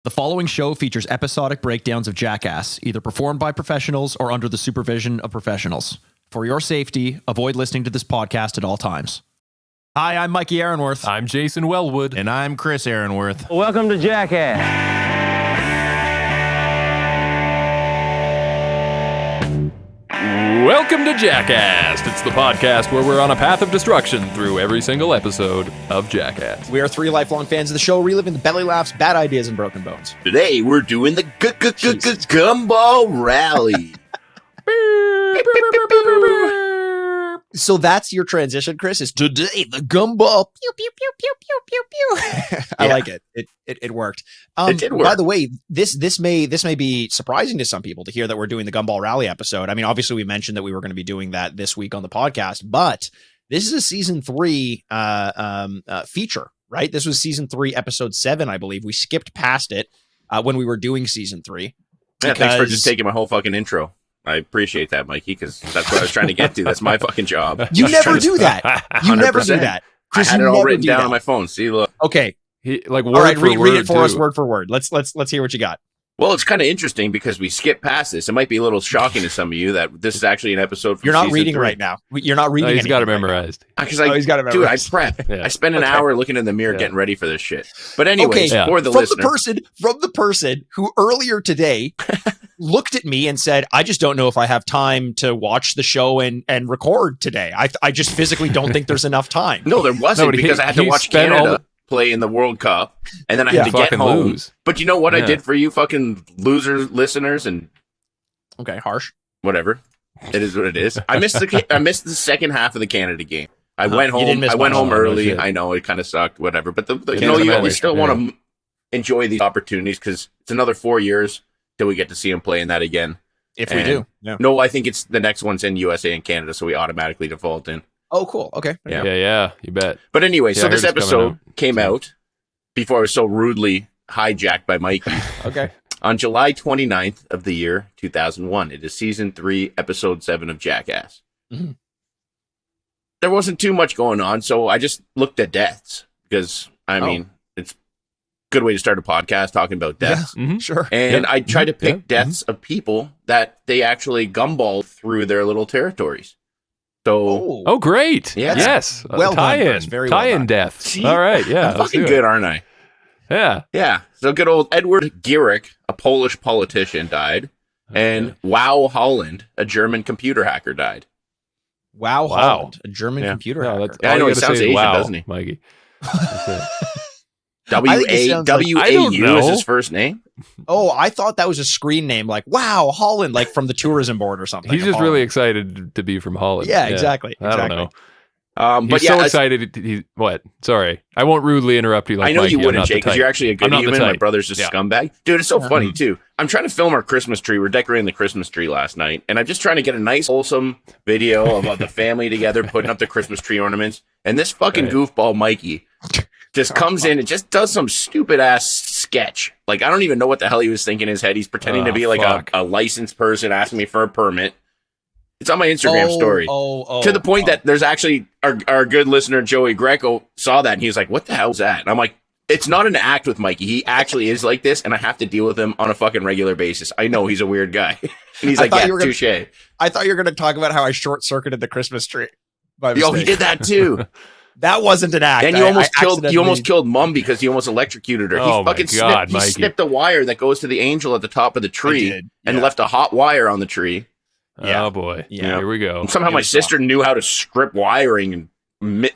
The following show features episodic breakdowns of Jackass, either performed by professionals or under the supervision of professionals. For your safety, avoid listening to this podcast at all times. Hi, I'm Mikey Aaronworth. I'm Jason Wellwood. And I'm Chris Aaronworth. Welcome to Jackass. Welcome to Jackast. It's the podcast where we're on a path of destruction through every single episode of Jackass. We are three lifelong fans of the show, reliving the belly laughs, bad ideas, and broken bones. Today we're doing the Gumball Rally. So that's your transition, Chris, is today the Gumball. Pew, pew, pew, pew, pew, pew, pew. I like it. It worked. It did work. By the way, this may be surprising to some people to hear that we're doing the Gumball Rally episode. I mean, obviously we mentioned that we were going to be doing that this week on the podcast, but this is a season 3 feature, right? This was season 3, episode 7, I believe. We skipped past it when we were doing season 3. Yeah, thanks for just taking my whole fucking intro. I appreciate that, Mikey, because that's what I was trying to get to. That's my fucking job. You never do that. You never do that. Chris, I had it all written down on my phone. See, look. Okay. Word for read word it for us word for word. Let's hear what you got. Well, it's kind of interesting because we skipped past this. It might be a little shocking to some of you that this is actually an episode from You're not season reading 3. Right now. You're not reading. He's got it memorized. Because he's got it memorized. Dude, I prep. Yeah. I spend an hour looking in the mirror getting ready for this shit. But anyways, Okay, for the from listener. from the person who earlier today looked at me and said, I just don't know if I have time to watch the show and record today. I just physically don't think there's enough time. No, there wasn't, because I had to watch Canada play in the World Cup, and then I had to get home. Lose. But you know what I did for you fucking loser listeners and okay, harsh. Whatever. It is what it is. I missed the second half of the Canada game. I went home. I went home early. I know it kind of sucked. Whatever. But you still want to enjoy these opportunities because it's another 4 years till we get to see him play in that again. If we do. Yeah. No, I think it's the next one's in USA and Canada, so we automatically default in. Oh, cool. Okay. Yeah, you bet. But anyway, so this episode came out before I was so rudely hijacked by Mikey. Okay. On July 29th of the year 2001. It is season 3, episode 7 of Jackass. Mm-hmm. There wasn't too much going on, so I just looked at deaths because, I mean, it's a good way to start a podcast talking about deaths. Yeah, sure. And I tried to pick deaths of people that they actually gumballed through their little territories. So, great. Yeah. Yes. Well tie-in. Very tie-in deaths. See? All right. Yeah. I'm fucking good, aren't I? Yeah. Yeah. So good old Edward Gierek, a Polish politician, died. And Wow Holland, a German computer hacker, died. Wow Holland, a German computer hacker. I know, he sounds Asian, doesn't he? Mikey. W-A-U is his first name? Oh, I thought that was a screen name, like Wow Holland, like from the tourism board or something. He's just really excited to be from Holland. Yeah, exactly. I don't know. But he's so excited. What? Sorry. I won't rudely interrupt you like I know Mikey. You wouldn't, Jay, because you're actually a good human. My brother's just a scumbag. Dude, it's so funny, too. I'm trying to film our Christmas tree. We're decorating the Christmas tree last night, and I'm just trying to get a nice, wholesome video about the family together, putting up the Christmas tree ornaments. And this fucking goofball, Mikey, just comes in and just does some stupid-ass sketch. Like, I don't even know what the hell he was thinking in his head. He's pretending to be like a licensed person asking me for a permit. It's on my Instagram story. To the point that there's actually our good listener, Joey Greco, saw that and he was like, what the hell is that? And I'm like, it's not an act with Mikey. He actually is like this, and I have to deal with him on a fucking regular basis. I know he's a weird guy. And he's like, yeah, touche. I thought you were going to talk about how I short-circuited the Christmas tree. Oh, he did that too. That wasn't an act. And you almost killed Mum because he almost electrocuted her. Oh, he snipped the wire that goes to the angel at the top of the tree and left a hot wire on the tree. Yeah. Oh boy. Yeah. Here we go. And somehow my sister knew how to strip wiring and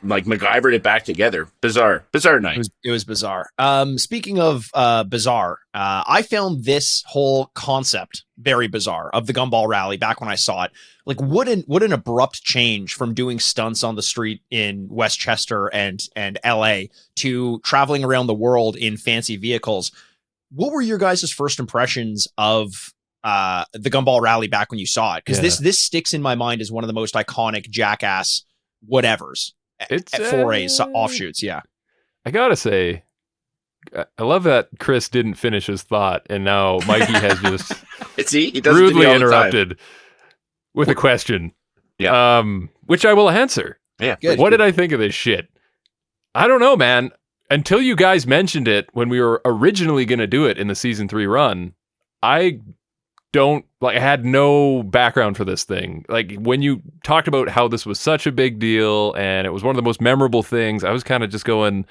like MacGyvered it back together. Bizarre night. It was bizarre. Speaking of bizarre, I found this whole concept very bizarre of the Gumball Rally back when I saw it. Like, what an abrupt change from doing stunts on the street in Westchester and LA to traveling around the world in fancy vehicles. What were your guys' first impressions of the Gumball Rally back when you saw it? Because this sticks in my mind as one of the most iconic Jackass whatevers. It's forays, offshoots. Yeah. I gotta say, I love that Chris didn't finish his thought, and now Mikey has just he rudely interrupted with a question. Yeah. Which I will answer. Yeah. Good. What did I think of this shit? I don't know, man. until you guys mentioned it when we were originally going to do it in the season 3 run, I had no background for this thing. Like when you talked about how this was such a big deal and it was one of the most memorable things, I was kind of just going,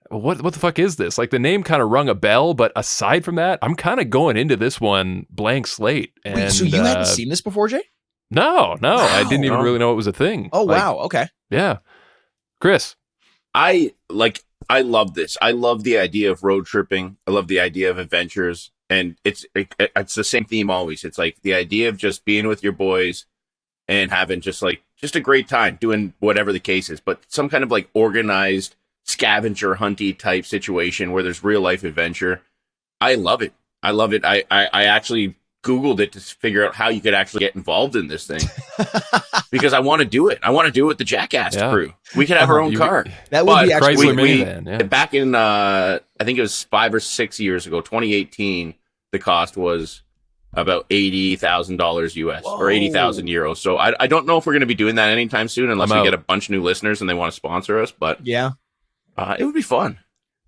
what the fuck is this? Like the name kind of rung a bell, but aside from that, I'm kind of going into this one blank slate. And, wait, so you hadn't seen this before, Jay? No, wow. I didn't even really know it was a thing. Oh, wow. Okay. Yeah. Chris. I love this. I love the idea of road tripping. I love the idea of adventures. And it's the same theme always. It's like the idea of just being with your boys and having just a great time doing whatever the case is, but some kind of like organized scavenger hunty type situation where there's real life adventure. I love it. I actually Googled it to figure out how you could actually get involved in this thing because I want to do it. I want to do it with the Jackass crew. We could have our own car. That would be actually Chrysler minivan. Yeah. Back in, I think it was 5 or 6 years ago, 2018, the cost was about $80,000 US or 80,000 euros. So I don't know if we're going to be doing that anytime soon unless we get a bunch of new listeners and they want to sponsor us. But yeah, it would be fun.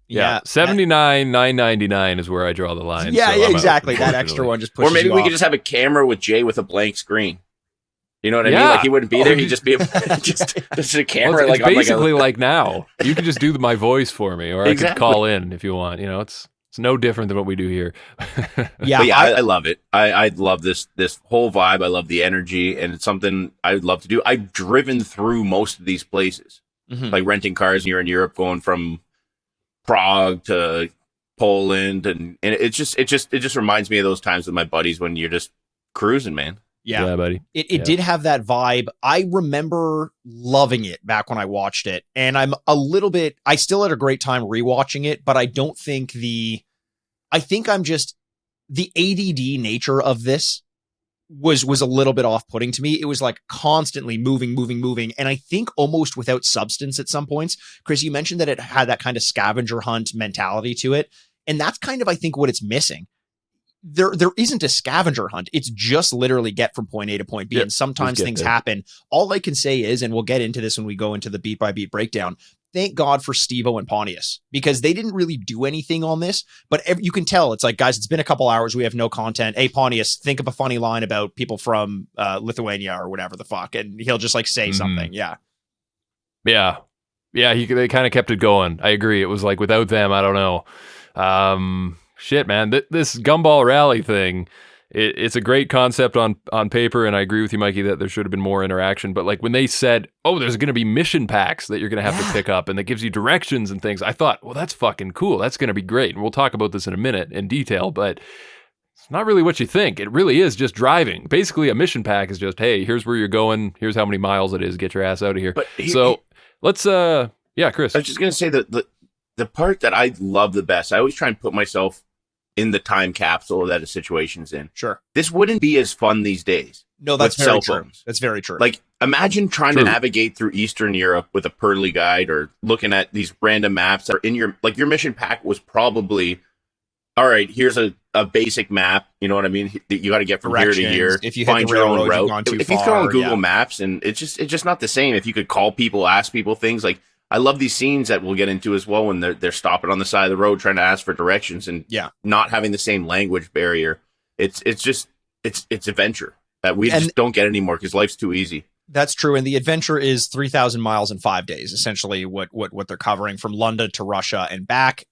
Yeah, $79,999 is where I draw the line. Yeah, so exactly. That extra one just pushes Or maybe you we off. could just have a camera with Jay with a blank screen. You know what I mean? Like he wouldn't be there. He'd just be just a camera. Well, it's basically like now. You can just do my voice for me, or I could call in if you want. You know, it's no different than what we do here. Yeah, I love it. I love this whole vibe. I love the energy, and it's something I would love to do. I've driven through most of these places, like renting cars here in Europe, going from Prague to Poland, and it just reminds me of those times with my buddies when you're just cruising, man. Yeah, buddy. It did have that vibe. I remember loving it back when I watched it, and I still had a great time rewatching it, but I don't think I'm just the ADD nature of this was a little bit off-putting to me. It was like constantly moving. And I think almost without substance at some points. Chris, you mentioned that it had that kind of scavenger hunt mentality to it. And that's kind of, I think, what it's missing. There isn't a scavenger hunt. It's just literally get from point A to point B. And sometimes things happen. All I can say is, and we'll get into this when we go into the beat by beat breakdown, thank God for Stevo and Pontius, because they didn't really do anything on this, but you can tell it's like, guys, it's been a couple hours. We have no content. Hey, Pontius, think of a funny line about people from Lithuania or whatever the fuck. And he'll just like say something. Yeah. They kind of kept it going. I agree. It was like without them, I don't know. Shit, man, this Gumball Rally thing, it's a great concept on paper, and I agree with you, Mikey, that there should have been more interaction. But like when they said, oh, there's going to be mission packs that you're going to have to pick up, and that gives you directions and things, I thought, well, that's fucking cool. That's going to be great. And we'll talk about this in a minute in detail, but it's not really what you think. It really is just driving. Basically, a mission pack is just, hey, here's where you're going. Here's how many miles it is. Get your ass out of here. Let's, Chris. I was just going to say that the part that I love the best, I always try and put myself in the time capsule that a situation's in. Sure. This wouldn't be as fun these days. No, that's very true. That's very true. Like, imagine trying to navigate through Eastern Europe with a Pearly guide or looking at these random maps that are in your mission pack was probably, all right, here's a basic map. You know what I mean? You got to get from here to here. If you find your own route. If you throw on Google Maps, and it's just not the same. If you could call people, ask people things like, I love these scenes that we'll get into as well when they're stopping on the side of the road trying to ask for directions and not having the same language barrier. It's adventure that we just don't get anymore because life's too easy. That's true. And the adventure is 3,000 miles in 5 days, essentially what they're covering from London to Russia and back,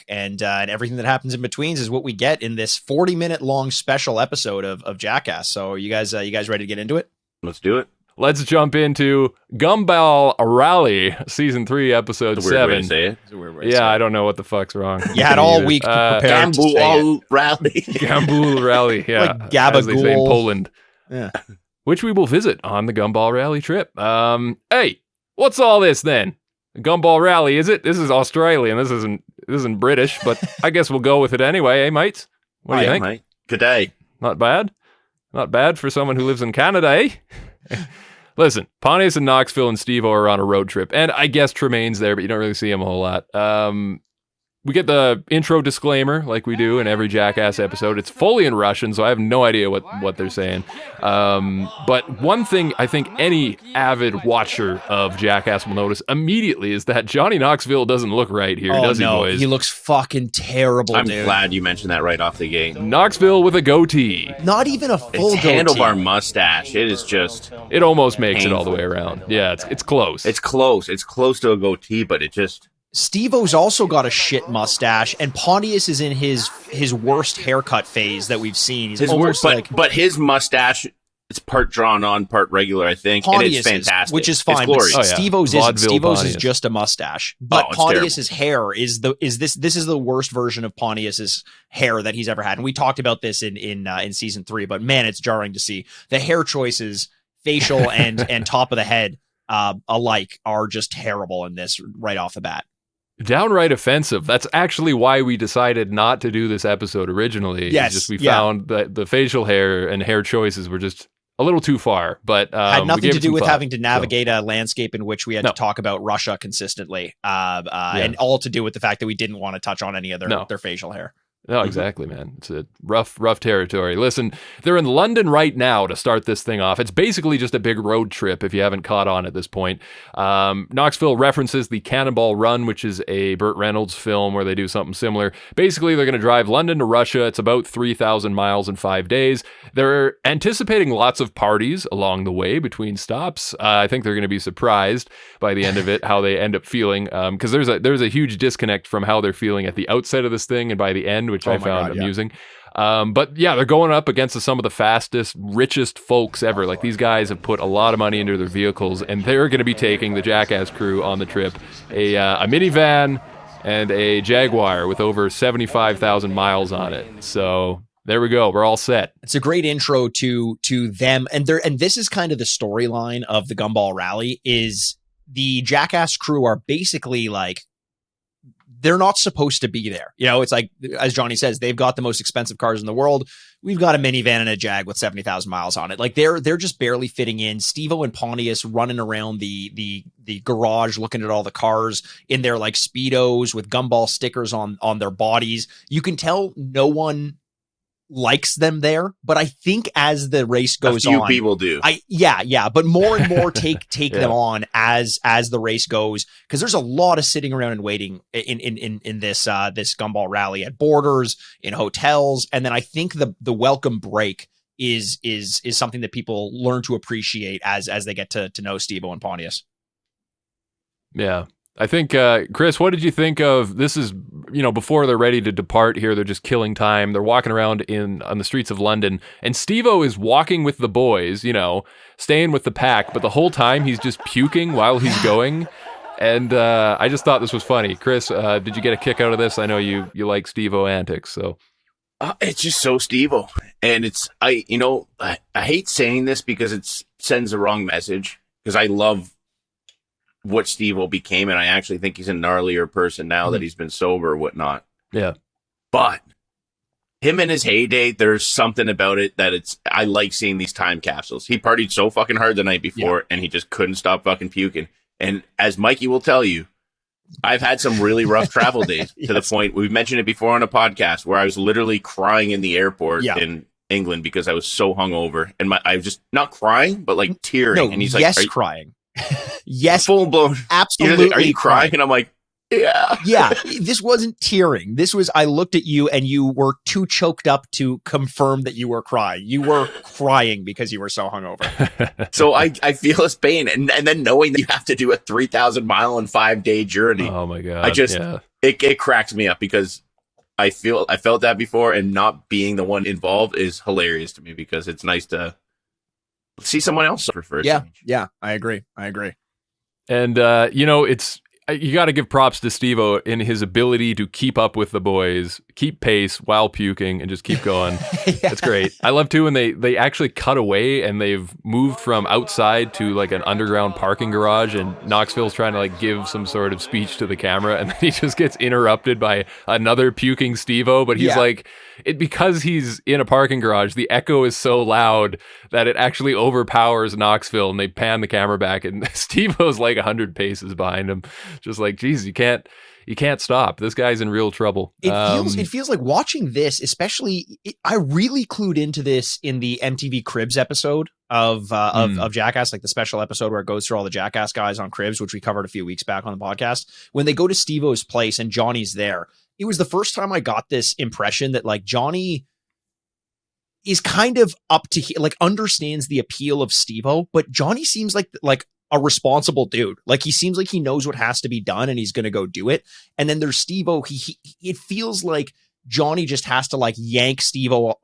and everything that happens in between is what we get in this 40-minute long special episode of Jackass. So you guys ready to get into it? Let's do it. Let's jump into Gumball Rally, Season 3, Episode 7. Weird way to say it. It's a weird way to say it. I don't know what the fuck's wrong. You had all week to prepare to say Gumball Rally. Gumball Rally, yeah. Like Gabagool. As they say in Poland. Yeah. Which we will visit on the Gumball Rally trip. Hey, what's all this then? Gumball Rally, is it? This is Australian. This isn't British, but I guess we'll go with it anyway, eh, mates? What do you think? Mate. Good day. Not bad. Not bad for someone who lives in Canada, eh? Listen, Pontius and Knoxville and Stevo are on a road trip, and I guess Tremaine's there, but you don't really see him a whole lot. we get the intro disclaimer like we do in every Jackass episode. It's fully in Russian, so I have no idea what they're saying. But one thing I think any avid watcher of Jackass will notice immediately is that Johnny Knoxville doesn't look right here, does he, boys? He looks fucking terrible, I'm dude. glad you mentioned that right off the gate. Knoxville with a goatee. Not even a full it's goatee. Handlebar mustache. It is just... It almost makes painful. it all the way around. Yeah, it's close. It's close. It's close to a goatee, but it just... Stevo's also got a shit mustache, and Pontius is in his worst haircut phase that we've seen. He's almost but his mustache, it's part drawn on, part regular, I think, Pontius and it's fantastic. which is fine. It's glorious. But Stevo's isn't. Vaudeville Stevo's Pontius. is just a mustache. But it's Pontius's hair is the worst version of Pontius's hair that he's ever had. And we talked about this in season 3. But man, it's jarring to see the hair choices, facial and top of the head alike, are just terrible in this right off the bat. Downright offensive. That's actually why we decided not to do this episode originally. Yes, Just we found that the facial hair and hair choices were just a little too far. But had nothing to do with having to navigate so. a landscape in which we had to talk about Russia consistently, and all to do with the fact that we didn't want to touch on any of their facial hair. No, exactly, man. It's a rough territory. Listen, they're in London right now to start this thing off. It's basically just a big road trip if you haven't caught on at this point. Knoxville references the Cannonball Run, which is a Burt Reynolds film where they do something similar. Basically, they're going to drive London to Russia. It's about 3,000 miles in 5 days. They're anticipating lots of parties along the way between stops. I think they're going to be surprised by the end of it how they end up feeling, because there's a huge disconnect from how they're feeling at the outset of this thing and by the end, which I found amusing. But yeah, they're going up against some of the fastest, richest folks ever. Like, these guys have put a lot of money into their vehicles, and they're going to be taking the Jackass crew on the trip. A minivan and a Jaguar with over 75,000 miles on it. So there we go. We're all set. It's a great intro to them, and this is kind of the storyline of the Gumball Rally. Is the Jackass crew are basically like, they're not supposed to be there. You know, it's like, as Johnny says, they've got the most expensive cars in the world. We've got a minivan and a Jag with 70,000 miles on it. Like, they're just barely fitting in. Stevo and Pontius running around the garage looking at all the cars in their like Speedos with Gumball stickers on their bodies. You can tell no one likes them there, but I think as the race goes on, a few people do. But more and more take them on as the race goes, because there's a lot of sitting around and waiting in this Gumball Rally at borders, in hotels, and then I think the welcome break is something that people learn to appreciate as they get to know Stevo and Pontius. Yeah. I think, Chris, what did you think of this? Is, before they're ready to depart here, they're just killing time. They're walking around on the streets of London, and Stevo is walking with the boys, staying with the pack, but the whole time he's just puking while he's going. And I just thought this was funny. Chris, did you get a kick out of this? I know you like Stevo antics, so. It's just so Stevo. And I hate saying this because it sends the wrong message, because I love what Stevo became, and I actually think he's a gnarlier person now that he's been sober or whatnot. Yeah. But him in his heyday, there's something about it that I like seeing these time capsules. He partied so fucking hard the night before, and he just couldn't stop fucking puking. And as Mikey will tell you, I've had some really rough travel days to the point, we've mentioned it before on a podcast, where I was literally crying in the airport in England because I was so hungover. And I was just not crying, but like tearing. No, and he's like, crying. Yes, full blown. Absolutely. Like, are you crying? And I'm like, yeah. Yeah. This wasn't tearing. This was, I looked at you and you were too choked up to confirm that you were crying. You were crying because you were so hungover. So I feel his pain. And then knowing that you have to do a 3,000 mile and 5 day journey. Oh my God. It cracks me up, because I felt that before, and not being the one involved is hilarious to me, because it's nice to see someone else suffer for a change. Yeah, I agree. And, you got to give props to Stevo in his ability to keep up with the boys, keep pace while puking, and just keep going. That's great. I love too when they actually cut away and they've moved from outside to like an underground parking garage, and Knoxville's trying to like give some sort of speech to the camera, and then he just gets interrupted by another puking Stevo, but he's like, because he's in a parking garage, the echo is so loud that it actually overpowers Knoxville, and they pan the camera back, and Stevo's like 100 paces behind him. Just like, geez, you can't you can't stop. This guy's in real trouble. It feels like watching this, especially. I really clued into this in the MTV Cribs episode of Jackass, like the special episode where it goes through all the Jackass guys on Cribs, which we covered a few weeks back on the podcast. When they go to Stevo's place and Johnny's there, it was the first time I got this impression that like Johnny is kind of up to like understands the appeal of Stevo, but Johnny seems like a responsible dude. Like he seems like he knows what has to be done and he's going to go do it. And then there's Stevo. It feels like Johnny just has to like yank Stevo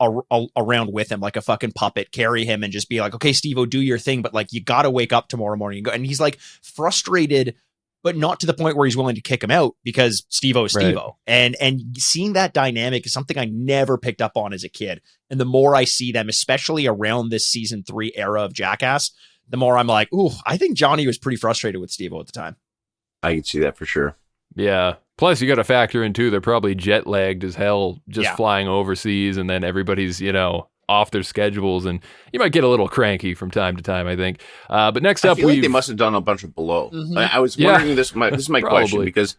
around with him like a fucking puppet, carry him and just be like, okay, Stevo, do your thing. But like, you got to wake up tomorrow morning and go. And he's like frustrated, but not to the point where he's willing to kick him out because Stevo is Stevo. Right. And seeing that dynamic is something I never picked up on as a kid. And the more I see them, especially around this season 3 era of Jackass, the more I'm like, ooh, I think Johnny was pretty frustrated with Stevo at the time. I can see that for sure. Yeah. Plus, you got to factor in, too, they're probably jet lagged as hell just flying overseas, and then everybody's, off their schedules, and you might get a little cranky from time to time, I think. But next up, they must have done a bunch of blow. Mm-hmm. I was wondering, this is my question, because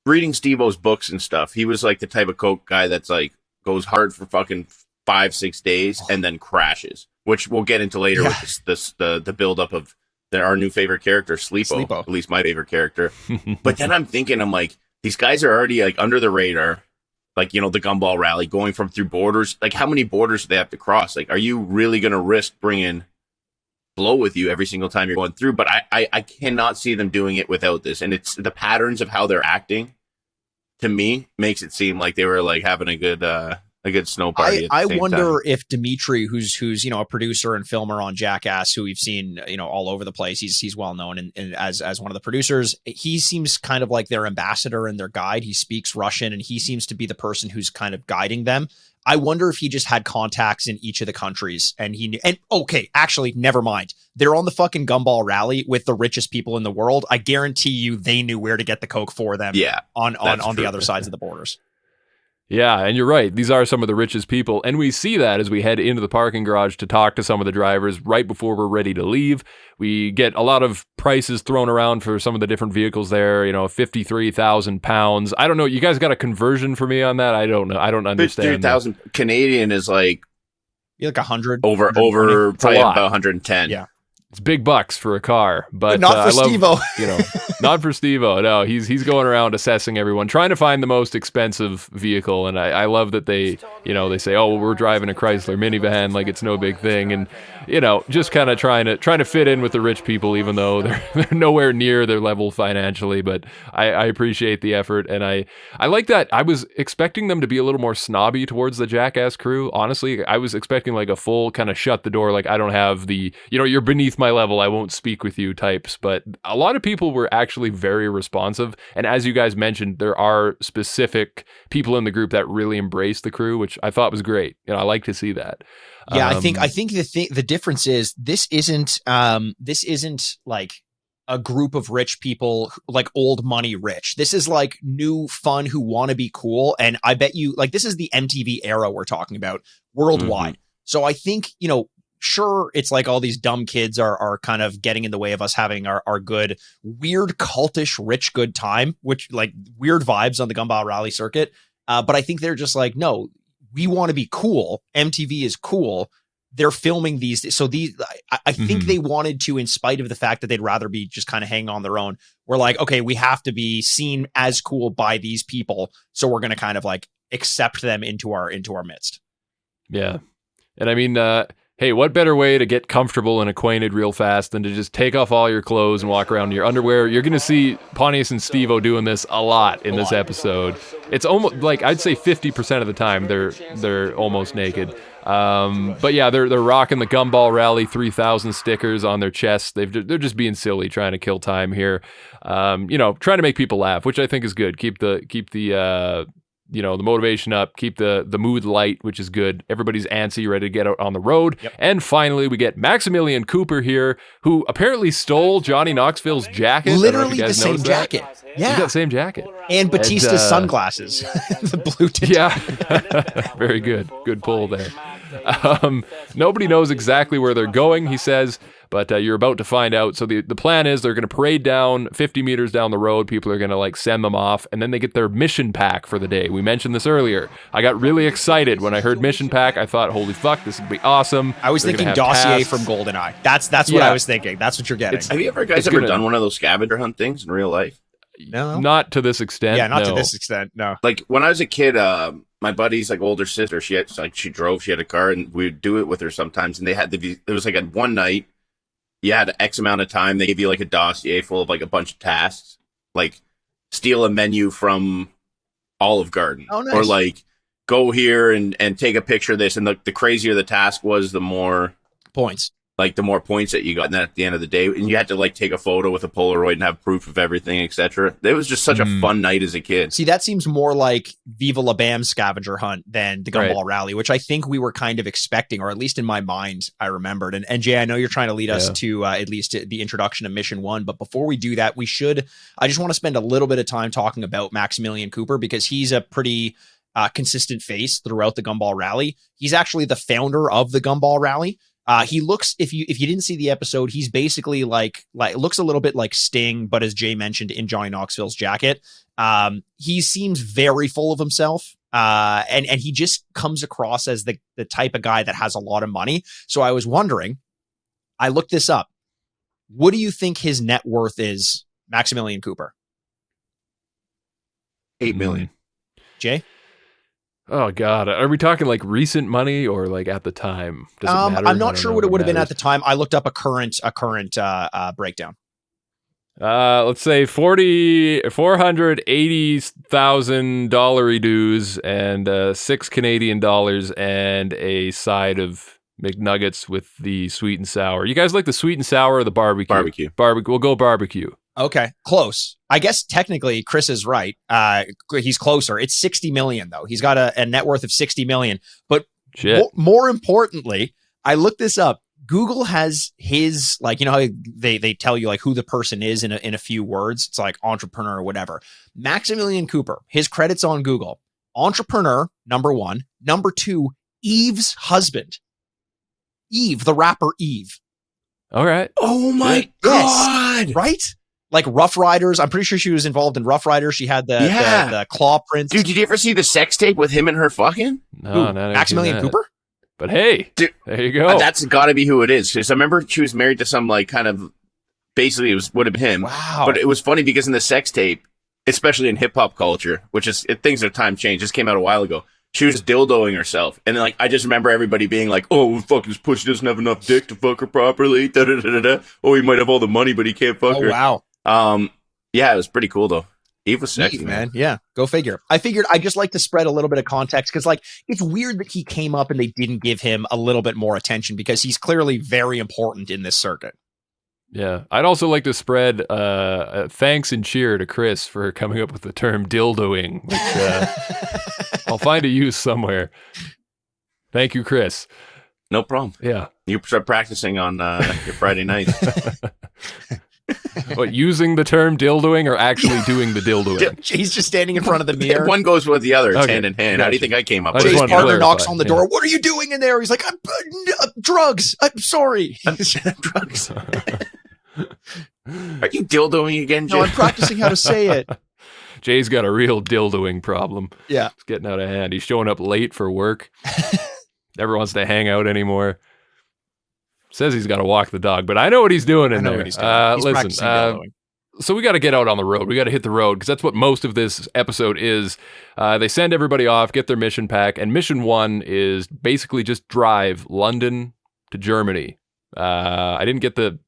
reading Stevo's books and stuff, he was like the type of coke guy that's like goes hard for fucking 5-6 days and then crashes, which we'll get into later with the buildup of our new favorite character, Sleepo. At least my favorite character. But then I'm like, these guys are already like under the radar, like, the Gumball Rally, going through borders. Like, how many borders do they have to cross? Like, are you really going to risk bringing blow with you every single time you're going through? But I cannot see them doing it without this. And it's the patterns of how they're acting, to me, makes it seem like they were like having a good snow party. I wonder if Dimitri, who's a producer and filmer on Jackass, who we've seen all over the place, he's well known and as one of the producers, he seems kind of like their ambassador and their guide. He speaks Russian and he seems to be the person who's kind of guiding them. I wonder if he just had contacts in each of the countries and he knew. And okay, actually, never mind. They're on the fucking Gumball Rally with the richest people in the world. I guarantee you they knew where to get the coke for them. On the other sides of the borders. Yeah, and you're right. These are some of the richest people, and we see that as we head into the parking garage to talk to some of the drivers right before we're ready to leave. We get a lot of prices thrown around for some of the different vehicles there, 53,000 pounds. I don't know. You guys got a conversion for me on that? I don't know. I don't understand. 53,000 Canadian is like... You're like 100. Over probably about 110. Yeah. It's big bucks for a car, but not for Stevo. Not for Stevo. No, he's going around assessing everyone, trying to find the most expensive vehicle. And I love that they say, oh, well, we're driving a Chrysler minivan, like it's no big thing, and just kind of trying to fit in with the rich people, even though they're nowhere near their level financially. But I appreciate the effort, and I like that. I was expecting them to be a little more snobby towards the Jackass crew. Honestly, I was expecting like a full kind of shut the door, like I don't have the, you're beneath my level, I won't speak with you types. But a lot of people were actually very responsive, and as you guys mentioned, there are specific people in the group that really embrace the crew, which I thought was great. I like to see that. Yeah, I think the difference is this isn't like a group of rich people, like old money rich. This is like new fun who want to be cool, and I bet you like this is the MTV era we're talking about worldwide. Mm-hmm. So I think sure, it's like all these dumb kids are kind of getting in the way of us having our good, weird, cultish, rich, good time, which like weird vibes on the Gumball Rally circuit. But I think they're just like, no, we want to be cool. MTV is cool. They're filming these. So I think they wanted to, in spite of the fact that they'd rather be just kind of hanging on their own. We're like, okay, we have to be seen as cool by these people. So we're going to kind of like accept them into our midst. Yeah. And I mean, hey, what better way to get comfortable and acquainted real fast than to just take off all your clothes and walk around in your underwear? You're going to see Pontius and Stevo doing this a lot in this episode. It's almost like I'd say 50% of the time they're almost naked. But yeah, they're rocking the Gumball Rally 3000 stickers on their chests. They're just being silly, trying to kill time here. Trying to make people laugh, which I think is good. Keep the motivation up, keep the mood light, which is good. Everybody's antsy, ready to get out on the road. Yep. And finally, we get Maximilian Cooper here, who apparently stole Johnny Knoxville's jacket. Literally the same jacket. Yeah. He's got the same jacket. And Batista's sunglasses. The blue tint. Yeah. Very good. Good pull there. Nobody knows exactly where they're going, he says, but you're about to find out. So the plan is they're going to parade down 50 meters down the road. People are going to like send them off, and then they get their mission pack for the day. We mentioned this earlier. I got really excited when I heard mission pack. I thought, holy fuck, this would be awesome. I was thinking dossier from GoldenEye. That's what I was thinking. That's what you're getting. Have you guys ever done one of those scavenger hunt things in real life? No, not to this extent. Yeah, not to this extent. No. Like when I was a kid, my buddy's like older sister, she had she had a car, and we'd do it with her sometimes. And they had it was like a one night. You had X amount of time. They gave you like a dossier full of like a bunch of tasks, like steal a menu from Olive Garden, nice. Or like go here and take a picture of this. And the crazier the task was, the more points. Like the more points that you got, and then at the end of the day, and you had to like take a photo with a Polaroid and have proof of everything, etc. It was just such a fun night as a kid. See, that seems more like Viva La Bam scavenger hunt than the Gumball Rally, which I think we were kind of expecting, or at least in my mind, I remembered. And Jay, I know you're trying to lead us to at least the introduction of Mission 1, but before we do that, I just want to spend a little bit of time talking about Maximilian Cooper, because he's a pretty consistent face throughout the Gumball Rally. He's actually the founder of the Gumball Rally. He looks, if you didn't see the episode, he's basically like looks a little bit like Sting, but as Jay mentioned, in Johnny Knoxville's jacket. He seems very full of himself. And he just comes across as the type of guy that has a lot of money. So I was wondering, I looked this up. What do you think his net worth is, Maximilian Cooper? 8 million. Jay? Oh God, are we talking like recent money or like at the time? Does it matter? I'm not sure what it would have been at the time. I looked up a current breakdown. Let's say $480,000 dues and 6 Canadian dollars and a side of McNuggets with the sweet and sour. You guys like the sweet and sour or the barbecue? Barbecue. We'll go barbecue. Okay, close. I guess technically Chris is right. He's closer. It's 60 million though. He's got a net worth of 60 million. But more importantly, I looked this up. Google has his, like, you know how they tell you like who the person is in a few words. It's like entrepreneur or whatever. Maximilian Cooper, his credits on Google: entrepreneur, number 1. Number 2, Eve's husband. Eve, the rapper Eve. All right. Oh my God. Yes. Right? Like Rough Riders. I'm pretty sure she was involved in Rough Riders. She had the claw prints. Dude, did you ever see the sex tape with him and her fucking? No, not Maximilian Cooper? But hey, dude, there you go. That's got to be who it is. Because I remember she was married to some like kind of, basically it would have been him. Wow. But it was funny because in the sex tape, especially in hip hop culture, which is, things at time change, just came out a while ago. She was dildoing herself. And then, like, I just remember everybody being like, oh, fuck, his pussy doesn't have enough dick to fuck her properly. Da, da, da, da, da. Oh, he might have all the money, but he can't fuck her. Wow. Yeah, it was pretty cool, though. Eve was sexy, man. Yeah, go figure. I figured I'd just like to spread a little bit of context, because, like, it's weird that he came up and they didn't give him a little bit more attention, because he's clearly very important in this circuit. Yeah, I'd also like to spread thanks and cheer to Chris for coming up with the term dildoing, which I'll find a use somewhere. Thank you, Chris. No problem. Yeah. You start practicing on your Friday nights. What, using the term dildoing or actually doing the dildoing? He's just standing in front of the mirror. One goes with the other. It's hand in hand. How do you think I came up with it? Jay's partner knocks on the door. What are you doing in there? He's like, drugs. I'm sorry. Drugs. Are you dildoing again, Jay? No, I'm practicing how to say it. Jay's got a real dildoing problem. Yeah. It's getting out of hand. He's showing up late for work. Never wants to hang out anymore. Says he's got to walk the dog, but I know what he's doing in there. What he's doing. He's listen, so we got to get out on the road. We got to hit the road, because that's what most of this episode is. They send everybody off, get their mission pack, and mission 1 is basically just drive London to Germany. I didn't get the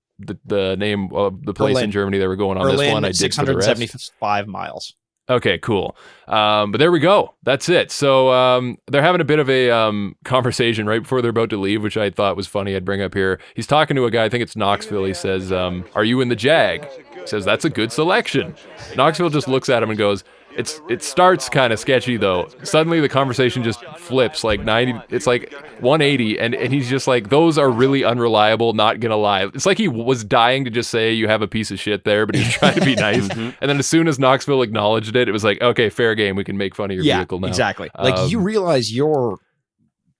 name of the place in Germany they were going on. This one I did for the rest. 675 miles. Okay, cool. But there we go. That's it. So they're having a bit of a conversation right before they're about to leave, which I thought was funny. I'd bring up here. He's talking to a guy, I think it's Knoxville. He says, are you in the Jag? He says, that's a good selection. Knoxville just looks at him and goes, it starts kind of sketchy though. Suddenly the conversation just flips like 90, it's like 180, and he's just like, those are really unreliable, not gonna lie. It's like he was dying to just say you have a piece of shit there, but he's trying to be nice. And then as soon as Knoxville acknowledged it, it was like, okay, fair game, we can make fun of your vehicle now. Exactly. Like, you realize you're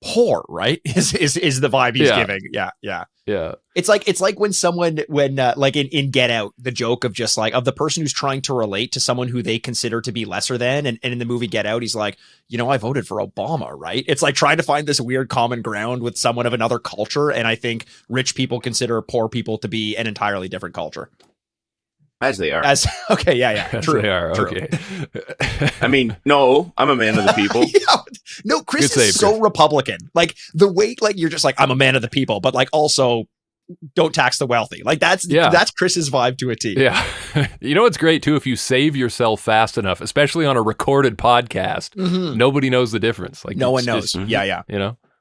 poor, right? Is the vibe he's giving. Yeah. It's like when someone, like in Get Out, the joke of just like, of the person who's trying to relate to someone who they consider to be lesser than. And in the movie Get Out, he's like, I voted for Obama, right? It's like trying to find this weird common ground with someone of another culture. And I think rich people consider poor people to be an entirely different culture. As they are. Okay, yeah. True. They are, true. Okay. I mean, no, I'm a man of the people. No, Chris is so Republican. Like the way, like you're just like, I'm a man of the people, but like also don't tax the wealthy. Like that's Chris's vibe to a T. Yeah. You know what's great too? If you save yourself fast enough, especially on a recorded podcast, nobody knows the difference. Like no one knows. Yeah.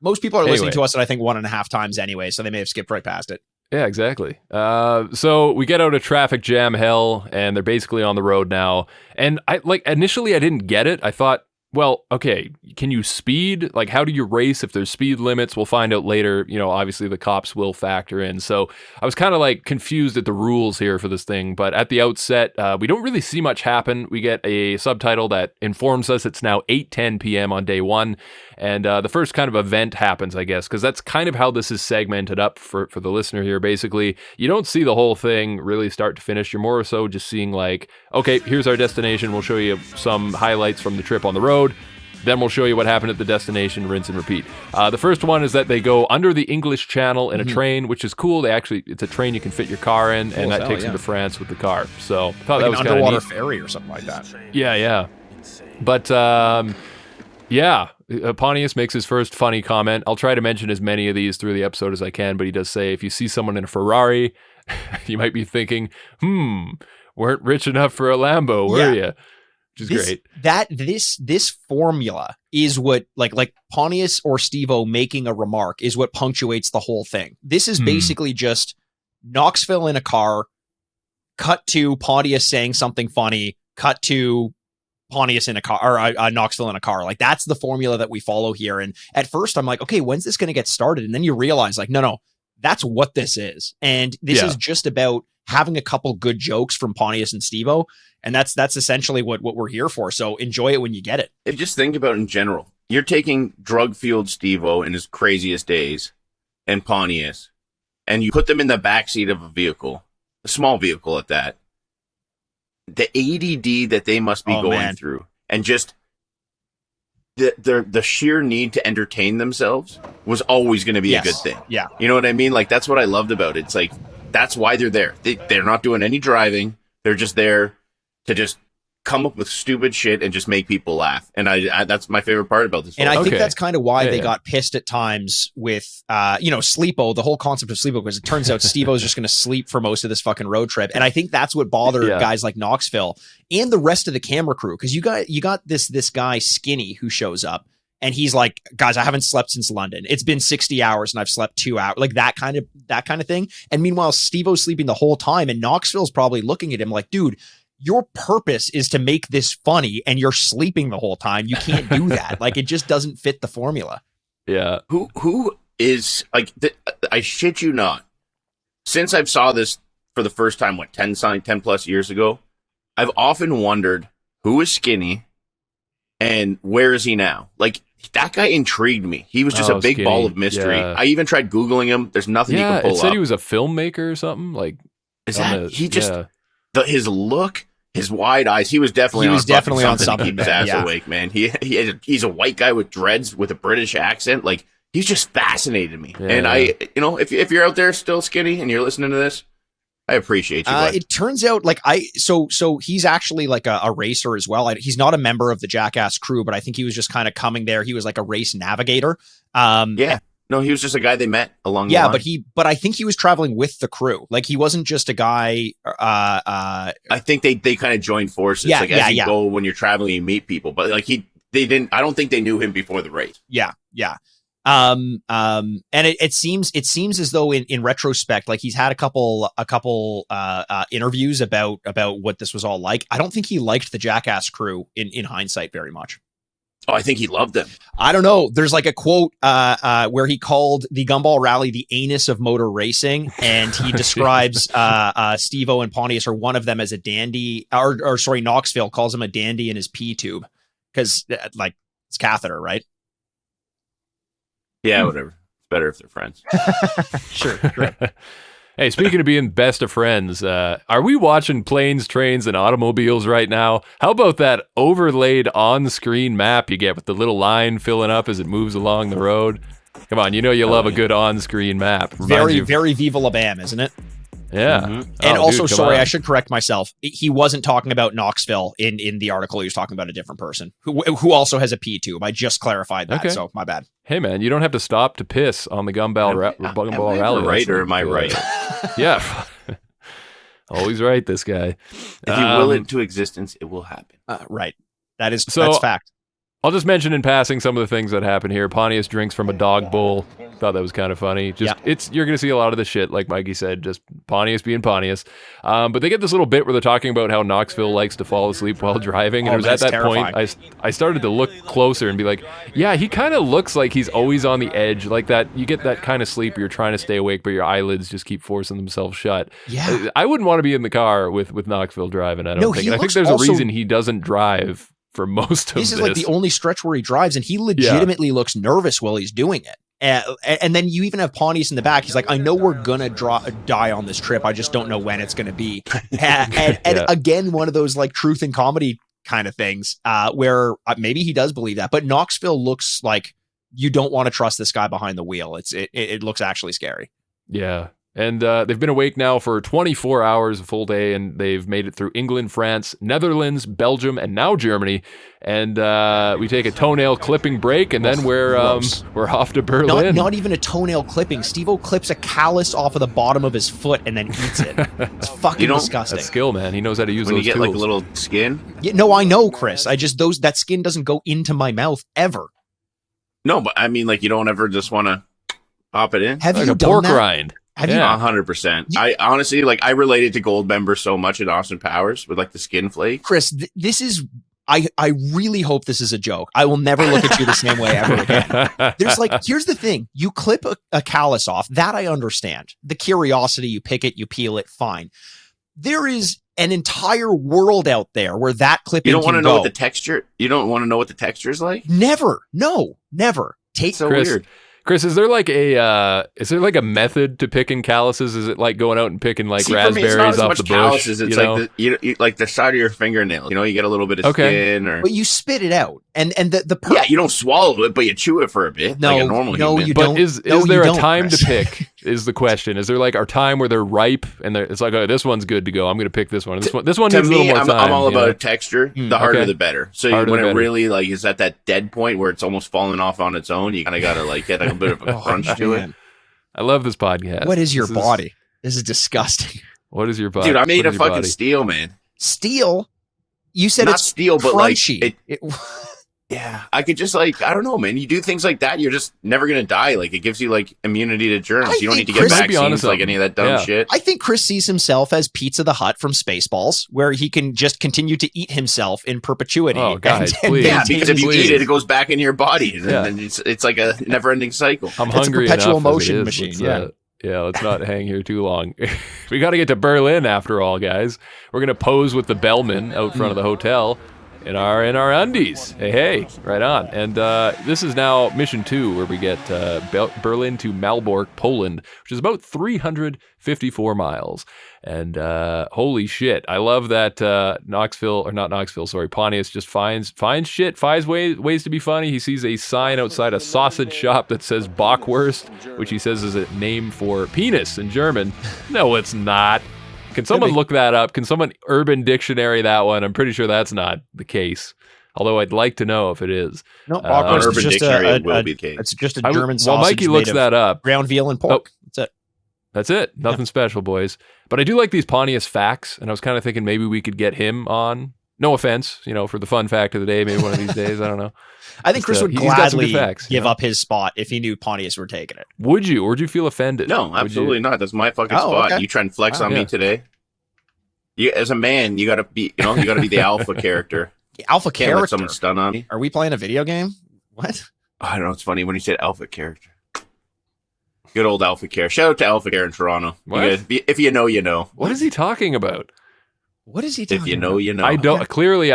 Most people are listening to us at I think 1.5 times anyway, so they may have skipped right past it. Yeah, exactly. So we get out of traffic jam hell, and they're basically on the road now. And initially I didn't get it. I thought, well, okay, can you speed? Like, how do you race if there's speed limits? We'll find out later. Obviously the cops will factor in. So I was kind of like confused at the rules here for this thing. But at the outset, we don't really see much happen. We get a subtitle that informs us it's now 8:10 p.m. on day one. And the first kind of event happens, I guess, because that's kind of how this is segmented up for the listener here. Basically, you don't see the whole thing really start to finish. You're more so just seeing like, okay, here's our destination. We'll show you some highlights from the trip on the road. Then we'll show you what happened at the destination, rinse and repeat. The first one is that they go under the English Channel in a train, which is cool. It's a train you can fit your car in, and that takes them to France with the car. So I thought that was kind of neat. Underwater ferry or something like that. Yeah. But Pontius makes his first funny comment. I'll try to mention as many of these through the episode as I can, but he does say, if you see someone in a Ferrari, you might be thinking, weren't rich enough for a Lambo, were you? Which is great. This formula is what like Pontius or Stevo making a remark is what punctuates the whole thing. This is basically just Knoxville in a car, cut to Pontius saying something funny, cut to Pontius in a car, or Knoxville in a car. Like that's the formula that we follow here. And at first I'm like, okay, when's this going to get started? And then you realize like, no, that's what this is. And this is just about having a couple good jokes from Pontius and Stevo. And that's essentially what we're here for. So enjoy it when you get it. And just think about it in general. You're taking drug-fueled Stevo in his craziest days and Pontius, and you put them in the backseat of a vehicle, a small vehicle at that. The ADD that they must be going through, and just the sheer need to entertain themselves was always going to be a good thing. Yeah. You know what I mean? Like, that's what I loved about it. It's like, that's why they're there. They're not doing any driving. They're just there to just come up with stupid shit and just make people laugh. And I that's my favorite part about this. And I think that's kind of why they got pissed at times with, Sleepo, the whole concept of Sleepo, because it turns out Stevo's just going to sleep for most of this fucking road trip. And I think that's what bothered guys like Knoxville and the rest of the camera crew. Cause you got this guy Skinny who shows up and he's like, guys, I haven't slept since London. It's been 60 hours and I've slept 2 hours, like that kind of thing. And meanwhile, Stevo's sleeping the whole time. And Knoxville's probably looking at him like, dude, your purpose is to make this funny and you're sleeping the whole time. You can't do that. Like, it just doesn't fit the formula. Yeah. Who is like, I shit you not. Since I've saw this for the first time, 10 plus years ago, I've often wondered who is Skinny and where is he now? Like, that guy intrigued me. He was just a big ball of mystery. Yeah. I even tried Googling him. There's nothing you can pull up. It said he was a filmmer or something. Like, is that, his look, his wide eyes, he was definitely on something to keep his ass awake, man. He's a white guy with dreads with a British accent. Like, he's just fascinated me. Yeah. And if you're out there still Skinny and you're listening to this, I appreciate you. It turns out like so he's actually like a racer as well. He's not a member of the Jackass crew, but I think he was just kind of coming there. He was like a race navigator. No, he was just a guy they met along the line. But I think he was traveling with the crew. Like, he wasn't just a guy. I think they kind of joined forces. As you go, when you're traveling, you meet people. But like I don't think they knew him before the race. Yeah. And it seems as though in retrospect, like he's had a couple interviews about what this was all like. I don't think he liked the Jackass crew in hindsight very much. Oh, I think he loved them. I don't know. There's like a quote where he called the Gumball Rally the anus of motor racing, and he describes Stevo and Pontius, or one of them, as a dandy. Knoxville calls him a dandy in his pee tube because, like, it's catheter, right? Yeah, whatever. It's better if they're friends. Sure. Hey, speaking of being best of friends, are we watching planes, trains, and automobiles right now? How about that overlaid on-screen map you get with the little line filling up as it moves along the road? Come on, you love a good on-screen map. Very Viva La Bam, isn't it? Yeah. Mm-hmm. And also, sorry, I should correct myself. He wasn't talking about Knoxville in the article. He was talking about a different person who also has a P tube. I just clarified that, so my bad. Hey, man, you don't have to stop to piss on the Gumball Rally. Right, or am I right? Yeah. Always right, this guy. If you will it into existence, it will happen. Right. That's fact. I'll just mention in passing some of the things that happen here. Pontius drinks from a dog bowl. Thought that was kind of funny. You're going to see a lot of the shit, like Mikey said, just Pontius being Pontius. But they get this little bit where they're talking about how Knoxville likes to fall asleep while driving. And it was at that terrifying point I started to look closer and be like, yeah, he kind of looks like he's always on the edge, like that. You get that kind of sleep where you're trying to stay awake, but your eyelids just keep forcing themselves shut. Yeah. I wouldn't want to be in the car with Knoxville driving, I don't think. And I think there's a reason he doesn't drive for most of this. This is like the only stretch where he drives, and he legitimately looks nervous while he's doing it. And then you even have Pontius in the back. He's like, I know we're going to die on this trip. I just don't know when it's going to be. And again, one of those like truth and comedy kind of things where maybe he does believe that. But Knoxville looks like you don't want to trust this guy behind the wheel. It looks actually scary. Yeah. And they've been awake now for 24 hours, a full day, and they've made it through England, France, Netherlands, Belgium, and now Germany. And we take a toenail clipping break, and then we're off to Berlin. Not even a toenail clipping. Stevo clips a callus off of the bottom of his foot and then eats it. It's fucking disgusting. That's skill, man. He knows how to use when those you get tools. like a little skin. Yeah, no, I know, Chris. That skin doesn't go into my mouth ever. No, but I mean, like, you don't ever just want to pop it in. Have like you a done pork that? rind? Have you? 100%. I honestly, like, I related to Goldmember so much in Austin Powers with like the skin flake. Chris, this is. I really hope this is a joke. I will never look at you the same way ever again. There's like, here's the thing. You clip a callus off. That I understand. The curiosity, you pick it, you peel it, fine. There is an entire world out there where that clipping You don't want to can know go. what the texture. You don't want to know what the texture is like. Never. No, never. It's so Chris, weird. Chris, is there like a method to picking calluses? Is it like going out and picking like raspberries off the bush? Calluses. It's like like the side of your fingernail. You know, you get a little bit of skin, but you spit it out, and you don't swallow it, but you chew it for a bit, like a normal human. You but don't. Is there a time to pick? Is the question? Is there like a time where they're ripe and it's like, oh, this one's good to go. I'm going to pick this one. This one needs a little more time. I'm all about texture. The harder the better. So when it better. really like is at that dead point where it's almost falling off on its own, you kind of got to like get a bit of a crunch to it. I love this podcast. What is your body? This is disgusting. What is your body? Dude, I made of fucking steel, man. Steel? You said not it's steel, but crunchy. Yeah, I could just like, I don't know, man. You do things like that, you're just never going to die. Like, it gives you like immunity to germs. You don't need to get vaccines, like any of that dumb shit. I think Chris sees himself as Pizza the Hut from Spaceballs, where he can just continue to eat himself in perpetuity. Oh, guys, please. Yeah, because if you eat it, it goes back into your body. And it's like a never-ending cycle. I'm hungry enough. It's a perpetual motion machine, yeah. Let's not hang here too long. We got to get to Berlin after all, guys. We're going to pose with the bellman out front of the hotel. In our undies. Hey, right on. And this is now mission 2, where we get Berlin to Malbork, Poland, which is about 354 miles. And holy shit, I love that Pontius just finds ways to be funny. He sees a sign outside a sausage shop that says Bockwurst, which he says is a name for penis in German. No, it's not. Can someone look that up? Can someone Urban Dictionary that one? I'm pretty sure that's not the case. Although I'd like to know if it is. No, Urban Dictionary will be the case. It's just a German sausage. While Mikey looks that up. Ground veal and pork. That's it. Nothing special, boys. But I do like these Pontius facts, and I was kind of thinking maybe we could get him on. No offense, for the fun fact of the day, maybe one of these days. I don't know. I think Chris would gladly give up his spot if he knew Pontius were taking it. Would you? Or would you feel offended? No, absolutely not. That's my fucking spot. Okay. You try and flex on me today. As a man, you gotta be, the alpha character. The alpha character. Can't let someone stun on me. Are we playing a video game? What? I don't know. It's funny when you said alpha character. Good old alpha care. Shout out to alpha care in Toronto. What? If you know, you know. What is he talking about? What is he talking If you know, about? you know. I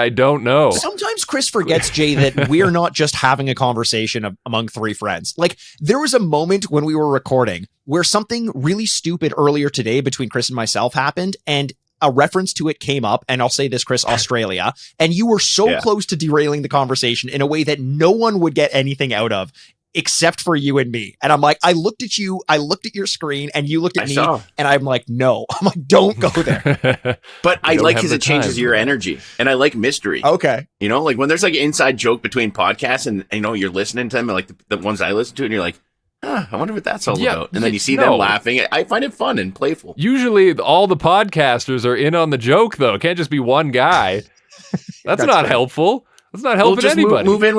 don't know. Sometimes Chris forgets, Jay, that we're not just having a conversation among three friends. Like, there was a moment when we were recording where something really stupid earlier today between Chris and myself happened, and a reference to it came up, and I'll say this, Chris, Australia, and you were so close to derailing the conversation in a way that no one would get anything out of except for you and me. And I'm like, I looked at you, I looked at your screen, and you looked at me, and I'm like, no. I'm like, don't go there. But I like because it changes your energy, and I like mystery. Okay. You know, like when there's like an inside joke between podcasts, and you know, you're listening to them, like the ones I listen to, and you're like, I wonder what that's all about. And then you see them laughing. I find it fun and playful. Usually all the podcasters are in on the joke, though. It can't just be one guy. That's not fair. Helpful. That's not helping anybody. Move in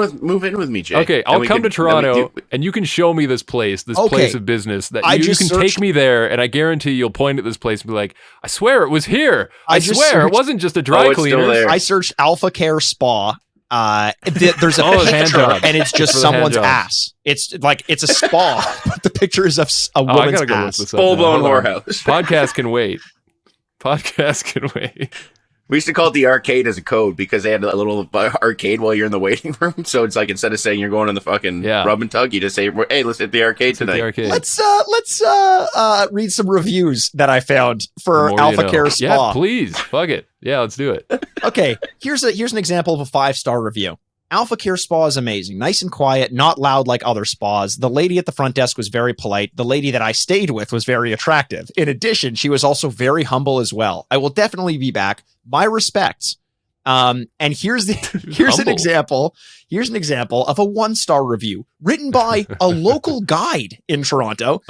with me, Jay. Okay, I'll come to Toronto, and you can show me this place of business. That you can take me there, and I guarantee you'll point at this place and be like, I swear it was here. I swear it wasn't just a dry cleaner. I searched Alpha Care Spa. There's a picture, and it's just someone's ass. It's like, it's a spa, but the picture is of a woman's ass. Full-blown whorehouse. Podcast can wait. We used to call it the arcade as a code because they had a little arcade while you're in the waiting room. So it's like, instead of saying you're going on the fucking rub and tug, you just say, hey, let's hit the arcade tonight. Let's read some reviews that I found for Alpha Care Spa. Yeah, please. Fuck it. Yeah, let's do it. Okay, here's an example of a 5-star review. Alpha Care Spa is amazing. Nice and quiet, not loud like other spas. The lady at the front desk was very polite. The lady that I stayed with was very attractive. In addition, she was also very humble as well. I will definitely be back. My respects. And here's an example. Here's an example of a 1-star review written by a local guide in Toronto.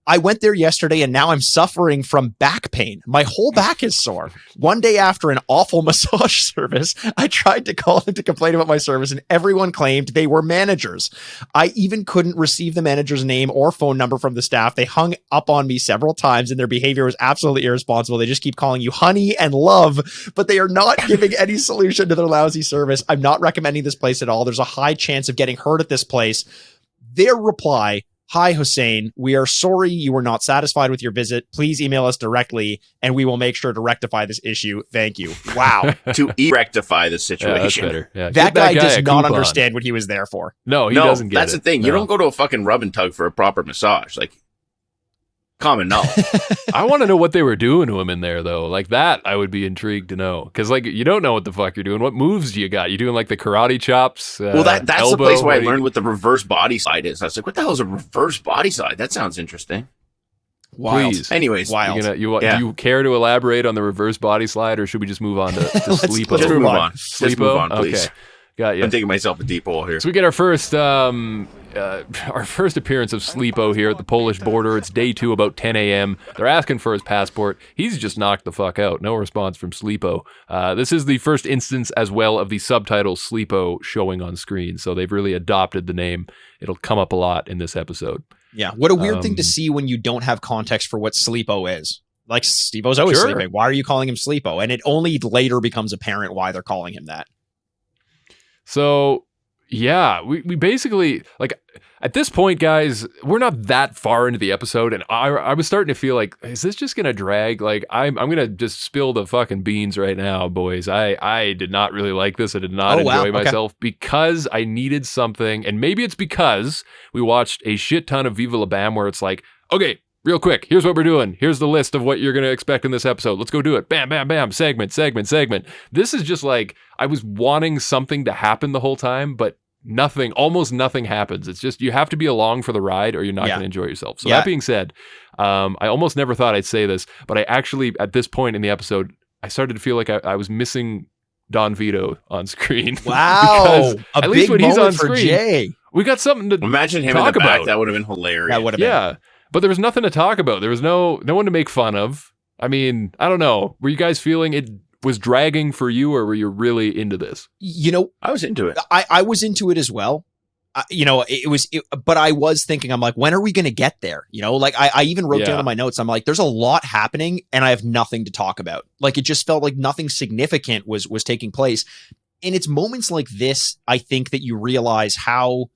I went there yesterday, and now I'm suffering from back pain. My whole back is sore. One day after an awful massage service, I tried to call in to complain about my service, and everyone claimed they were managers. I even couldn't receive the manager's name or phone number from the staff. They hung up on me several times, and their behavior was absolutely irresponsible. They just keep calling you honey and love, but they are not giving any solution to their lousy service. I'm not recommending this place at all. There's a high chance of getting hurt at this place. Their reply: hi, Hussein. We are sorry you were not satisfied with your visit. Please email us directly, and we will make sure to rectify this issue. Thank you. Wow. To rectify the situation. Yeah, that's better. Yeah. That guy does not understand what he was there for. No, he doesn't get it. That's the thing. No. You don't go to a fucking rub and tug for a proper massage. Like, common knowledge. I want to know what they were doing to him in there, though. Like that, I would be intrigued to know. Because, like, you don't know what the fuck you're doing. What moves do you got? You doing, like, the karate chops? Well, that's elbow, the place where I learned what the reverse body slide is. I was like, what the hell is a reverse body slide? That sounds interesting. Wild. Please. Anyways, wild. Do you care to elaborate on the reverse body slide, or should we just move on to Sleepo? Let's move on. Sleepo? Let's move on, please. Okay. Got you. I'm taking myself a deep hole here. So we get our first appearance of Sleepo here at the Polish border. It's day 2, about 10 a.m. They're asking for his passport. He's just knocked the fuck out. No response from Sleepo. This is the first instance as well of the subtitle Sleepo showing on screen. So they've really adopted the name. It'll come up a lot in this episode. Yeah. What a weird thing to see when you don't have context for what Sleepo is. Like, Stevo's always sleeping. Why are you calling him Sleepo? And it only later becomes apparent why they're calling him that. So, yeah, we basically, like, at this point, guys, we're not that far into the episode, and I was starting to feel like, is this just going to drag? Like, I'm going to just spill the fucking beans right now, boys. I did not really like this. I did not enjoy myself because I needed something, and maybe it's because we watched a shit ton of Viva La Bam where it's like, okay, real quick, here's what we're doing. Here's the list of what you're going to expect in this episode. Let's go do it. Bam, bam, bam. Segment. This is just like, I was wanting something to happen the whole time, but almost nothing happens. It's just, you have to be along for the ride or you're not going to enjoy yourself. So that being said, I almost never thought I'd say this, but I actually, at this point in the episode, I started to feel like I was missing Don Vito on screen. Wow. At least when he's on screen, Jay. We got something to imagine him talk in the back. about. That would have been hilarious. That would have been. But there was nothing to talk about. There was no one to make fun of. I mean, I don't know. Were you guys feeling it was dragging for you, or were you really into this? You know, I was into it. I was into it as well. But I was thinking, I'm like, when are we going to get there? You know, like I even wrote down in my notes, I'm like, there's a lot happening and I have nothing to talk about. Like, it just felt like nothing significant was taking place. And it's moments like this, I think, that you realize how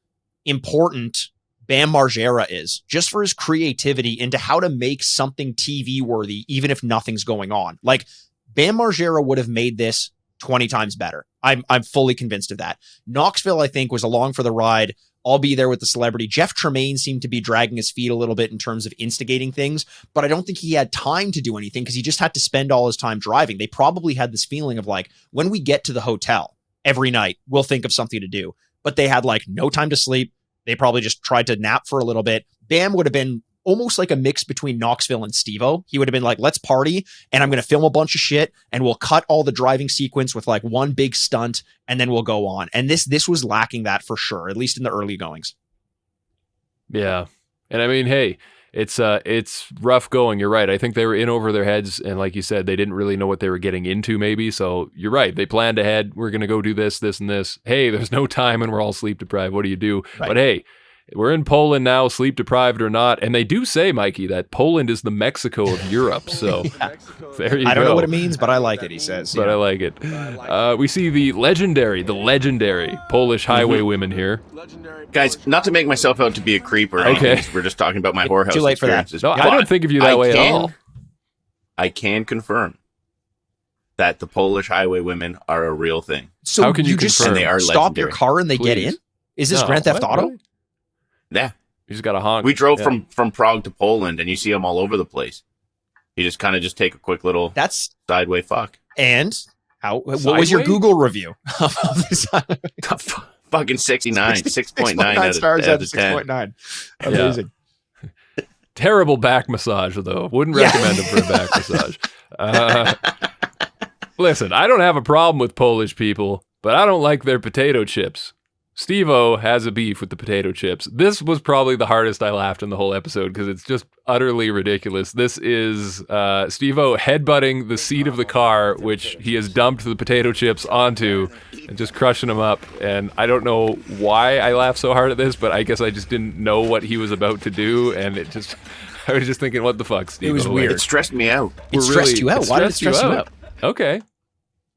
important Bam Margera is, just for his creativity into how to make something TV worthy, even if nothing's going on. Like, Bam Margera would have made this 20 times better. I'm fully convinced of that. Knoxville, I think, was along for the ride. I'll be there with the celebrity. Jeff Tremaine seemed to be dragging his feet a little bit in terms of instigating things, but I don't think he had time to do anything because he just had to spend all his time driving. They probably had this feeling of like, when we get to the hotel every night, we'll think of something to do. But they had like no time to sleep. They probably just tried to nap for a little bit. Bam would have been almost like a mix between Knoxville and Stevo. He would have been like, let's party, and I'm going to film a bunch of shit, and we'll cut all the driving sequence with like one big stunt, and then we'll go on. And this was lacking that for sure, at least in the early goings. Yeah. And I mean, hey, it's rough going. You're right. I think they were in over their heads, and like you said, they didn't really know what they were getting into maybe. So you're right. They planned ahead. We're going to go do this, this, and this. Hey, there's no time and we're all sleep deprived. What do you do? Right. But hey, we're in Poland now, sleep deprived or not. And they do say, Mikey, that Poland is the Mexico of Europe. So there you go. I don't know what it means, but I like it, he says. But I like it. We see the legendary Polish highway women here. Guys, not to make myself out to be a creep or anything, we're just talking about my whorehouse Too late for that. No, I don't think of you that way at all. I can confirm that the Polish highway women are a real thing. So how can you just confirm? They are stop legendary. your car and they get in? Is this Grand Theft Auto? Really? Yeah. You just got a honk. We drove from Prague to Poland, and you see them all over the place. You just kind of take a quick little sideway fuck. And what was your Google review of this? Fucking 69, 6.9 out of 10. 6.9. Amazing. Yeah. Terrible back massage, though. Wouldn't recommend them for a back massage. Listen, I don't have a problem with Polish people, but I don't like their potato chips. Stevo has a beef with the potato chips. This was probably the hardest I laughed in the whole episode because it's just utterly ridiculous. This is Stevo headbutting the seat of the car, which he has dumped the potato chips onto, and just crushing them up. And I don't know why I laughed so hard at this, but I guess I just didn't know what he was about to do, and I was just thinking, what the fuck, Stevo? It was weird. It stressed me out. It stressed you out? Why did it stress you out? Okay.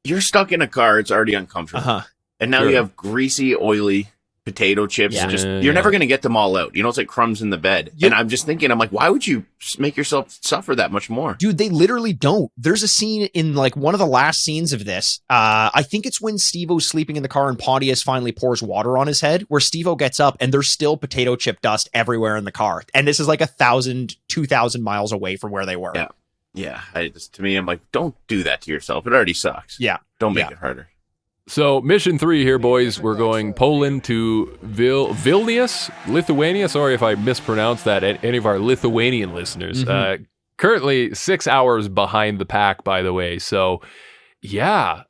You're stuck in a car. It's already uncomfortable. Uh-huh. And now you have greasy, oily potato chips. You're never going to get them all out. You know, it's like crumbs in the bed. And I'm just thinking, I'm like, why would you make yourself suffer that much more? Dude, they literally don't. There's a scene in like one of the last scenes of this. I think it's when Stevo's sleeping in the car and Pontius finally pours water on his head, where Stevo gets up and there's still potato chip dust everywhere in the car. And this is like 1,000, 2,000 miles away from where they were. Yeah. To me, I'm like, don't do that to yourself. It already sucks. Yeah. Don't make it harder. So, mission 3 here, boys. We're going Poland to Vilnius, Lithuania. Sorry if I mispronounced that, any of our Lithuanian listeners. Mm-hmm. Currently 6 hours behind the pack, by the way. So, yeah,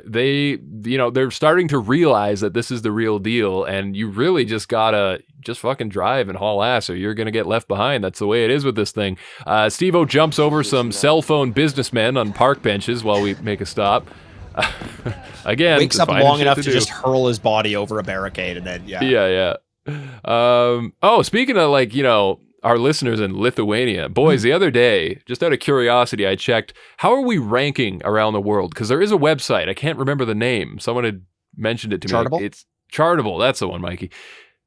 they're starting to realize that this is the real deal, and you really just gotta fucking drive and haul ass, or you're gonna get left behind. That's the way it is with this thing. Stevo jumps over some cell phone businessmen on park benches while we make a stop. Again, wakes up long enough to just hurl his body over a barricade, and then yeah. Speaking of our listeners in Lithuania, boys, the other day, just out of curiosity, I checked how are we ranking around the world, because there is a website, I can't remember the name, someone had mentioned it to me. Chartable? It's Chartable, that's the one, Mikey.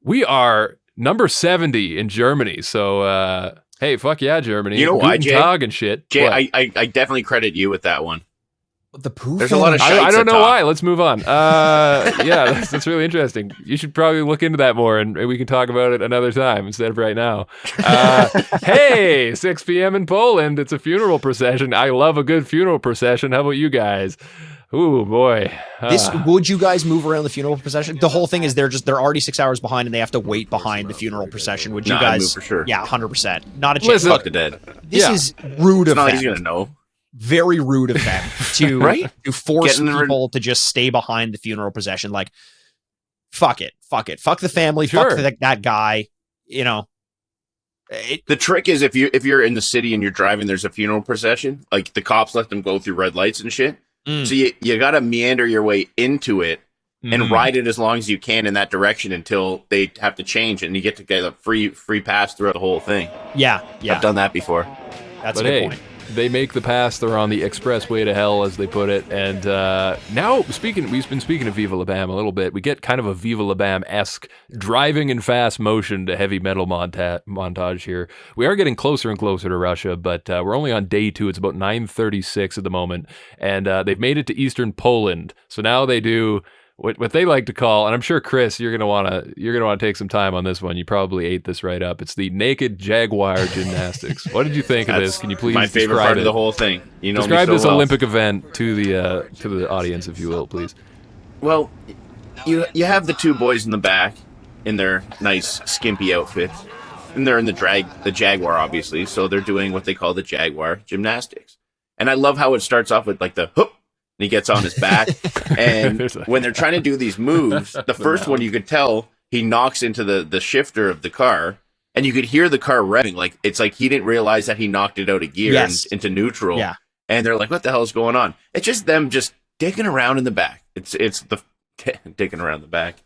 We are number 70 in Germany, so hey, fuck yeah, Germany. You know why, Jay? Tag and shit. Jay, I definitely credit you with that one. The poof. There's a lot of I don't know why. Let's move on. Yeah, that's really interesting. You should probably look into that more, and we can talk about it another time instead of right now. Hey, 6 p.m. in Poland. It's a funeral procession. I love a good funeral procession. How about you guys? Ooh, boy. Would you guys move around the funeral procession? The whole thing is they're already 6 hours behind, and they have to wait behind the funeral procession. Would you guys? I'd move for sure. Yeah, 100%. Not a chance. Fuck the dead. This is rude of them. He's gonna know. Very rude of them to force people to just stay behind the funeral procession. Like, fuck it, fuck the family, fuck that guy. You know, the trick is if you're in the city and you're driving, there's a funeral procession. Like the cops let them go through red lights and shit. So you got to meander your way into it and ride it as long as you can in that direction until they have to change, and you get to get a free pass throughout the whole thing. Yeah. I've done that before. That's a good point. They make the pass. They're on the expressway to hell, as they put it. And now, we've been speaking of Viva La Bam a little bit. We get kind of a Viva La Bam-esque driving in fast motion to heavy metal montage here. We are getting closer and closer to Russia, but we're only on day 2. It's about 9:36 at the moment, and they've made it to eastern Poland. So now they do what they like to call, and I'm sure Chris, you're gonna want to take some time on this one. You probably ate this right up. It's the naked Jaguar gymnastics. What did you think of this? Can you please my favorite describe part it? of the whole thing? You know, describe this well. Olympic event to the audience, if you will, please. Well, you have the 2 boys in the back in their nice skimpy outfits, and they're in the Jaguar, obviously. So they're doing what they call the Jaguar gymnastics. And I love how it starts off with like the hoop. And he gets on his back, and when they're trying to do these moves, the first one you could tell he knocks into the shifter of the car, and you could hear the car revving. Like it's like he didn't realize that he knocked it out of gear and into neutral. Yeah. And they're like, "What the hell is going on?" It's just them just dicking around in the back. It's the dicking around the back.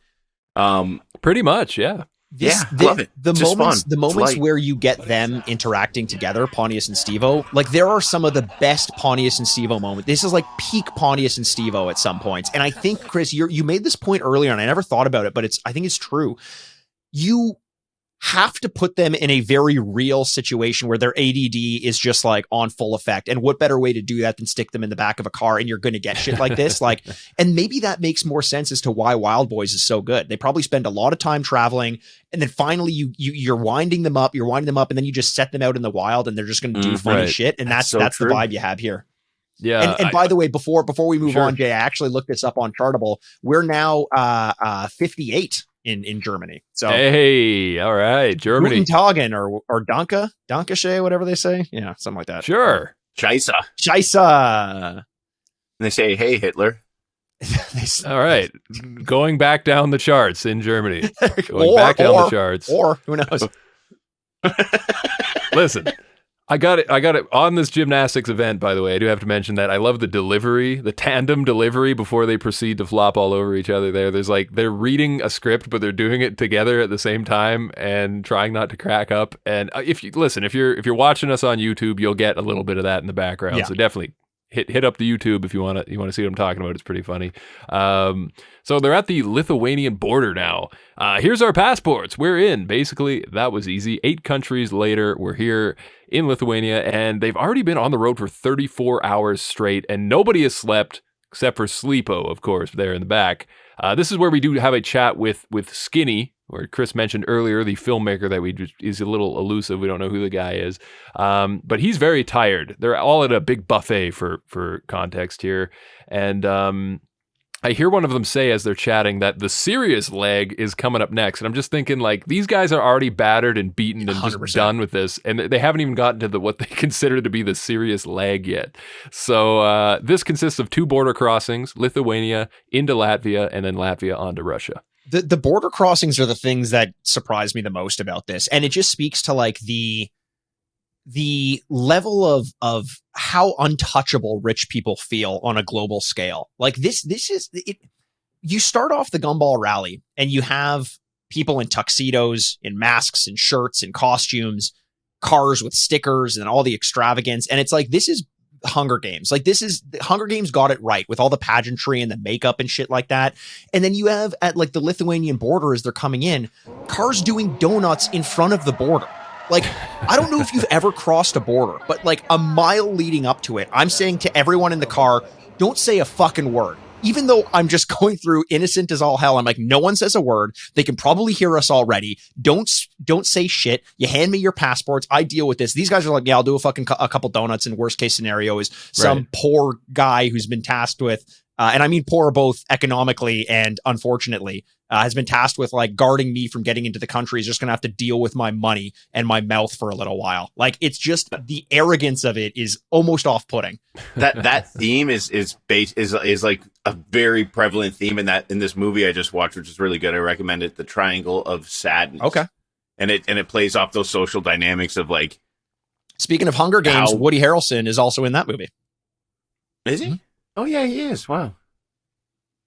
Pretty much, yeah. I love it. The moments where you get them interacting together, Pontius and Stevo, like there are some of the best Pontius and Stevo moments. This is like peak Pontius and Stevo at some points. And I think, Chris, you made this point earlier, and I never thought about it, but I think it's true. You have to put them in a very real situation where their ADD is just like on full effect. And what better way to do that than stick them in the back of a car, and you're going to get shit like this. Like, and maybe that makes more sense as to why Wild Boys is so good. They probably spend a lot of time traveling, and then finally you're winding them up, and then you just set them out in the wild, and they're just going to do funny shit. And that's the vibe you have here. Yeah. And by the way, before we move on, Jay, I actually looked this up on Chartable. We're now 58 in Germany. So hey, all right, Germany. Guten Tagen or Danke, whatever they say. Yeah, something like that. Sure. Scheisse. And they say, "Hey, Hitler." All right, going back down the charts in Germany. Down the charts, or who knows? Listen. I got it on this gymnastics event, by the way. I do have to mention that I love the delivery, the tandem delivery before they proceed to flop all over each other there. There's like, they're reading a script, but they're doing it together at the same time and trying not to crack up. And if you're watching us on YouTube, you'll get a little bit of that in the background. Yeah. So definitely hit up the YouTube if you want to see what I'm talking about. It's pretty funny. So they're at the Lithuanian border now. Here's our passports. We're in. Basically, that was easy. 8 countries later, we're here in Lithuania, and they've already been on the road for 34 hours straight, and nobody has slept except for Sleepo, of course, there in the back. This is where we do have a chat with Skinny, where Chris mentioned earlier, the filmmaker that is a little elusive. We don't know who the guy is. But he's very tired. They're all at a big buffet for context here. And I hear one of them say as they're chatting that the serious leg is coming up next. And I'm just thinking, like, these guys are already battered and beaten and 100%. Just done with this. And they haven't even gotten to what they consider to be the serious leg yet. So this consists of 2 border crossings, Lithuania into Latvia, and then Latvia onto Russia. The border crossings are the things that surprise me the most about this. And it just speaks to like the level of how untouchable rich people feel on a global scale. Like this is it. You start off the Gumball Rally and you have people in tuxedos, in masks and shirts and costumes, cars with stickers and all the extravagance. And it's like, this is Hunger Games. Like Hunger Games got it right with all the pageantry and the makeup and shit like that. And then you have at like the Lithuanian border as they're coming in, cars doing donuts in front of the border. Like, I don't know if you've ever crossed a border, but like a mile leading up to it, I'm saying to everyone in the car, don't say a fucking word. Even though I'm just going through innocent as all hell, I'm like, no one says a word. They can probably hear us already. Don't say shit. You hand me your passports. I deal with this. These guys are like, yeah, I'll do a couple donuts. And worst case scenario is some poor guy who's been tasked with, and I mean poor both economically and unfortunately, has been tasked with like guarding me from getting into the country. Is just going to have to deal with my money and my mouth for a little while. Like, it's just the arrogance of it is almost off-putting. That theme is like a very prevalent theme in this movie I just watched, which is really good. I recommend it. The Triangle of Sadness. Okay. And it plays off those social dynamics of like. Speaking of Hunger Games, Woody Harrelson is also in that movie. Is he? Mm-hmm. Oh yeah, he is. Wow.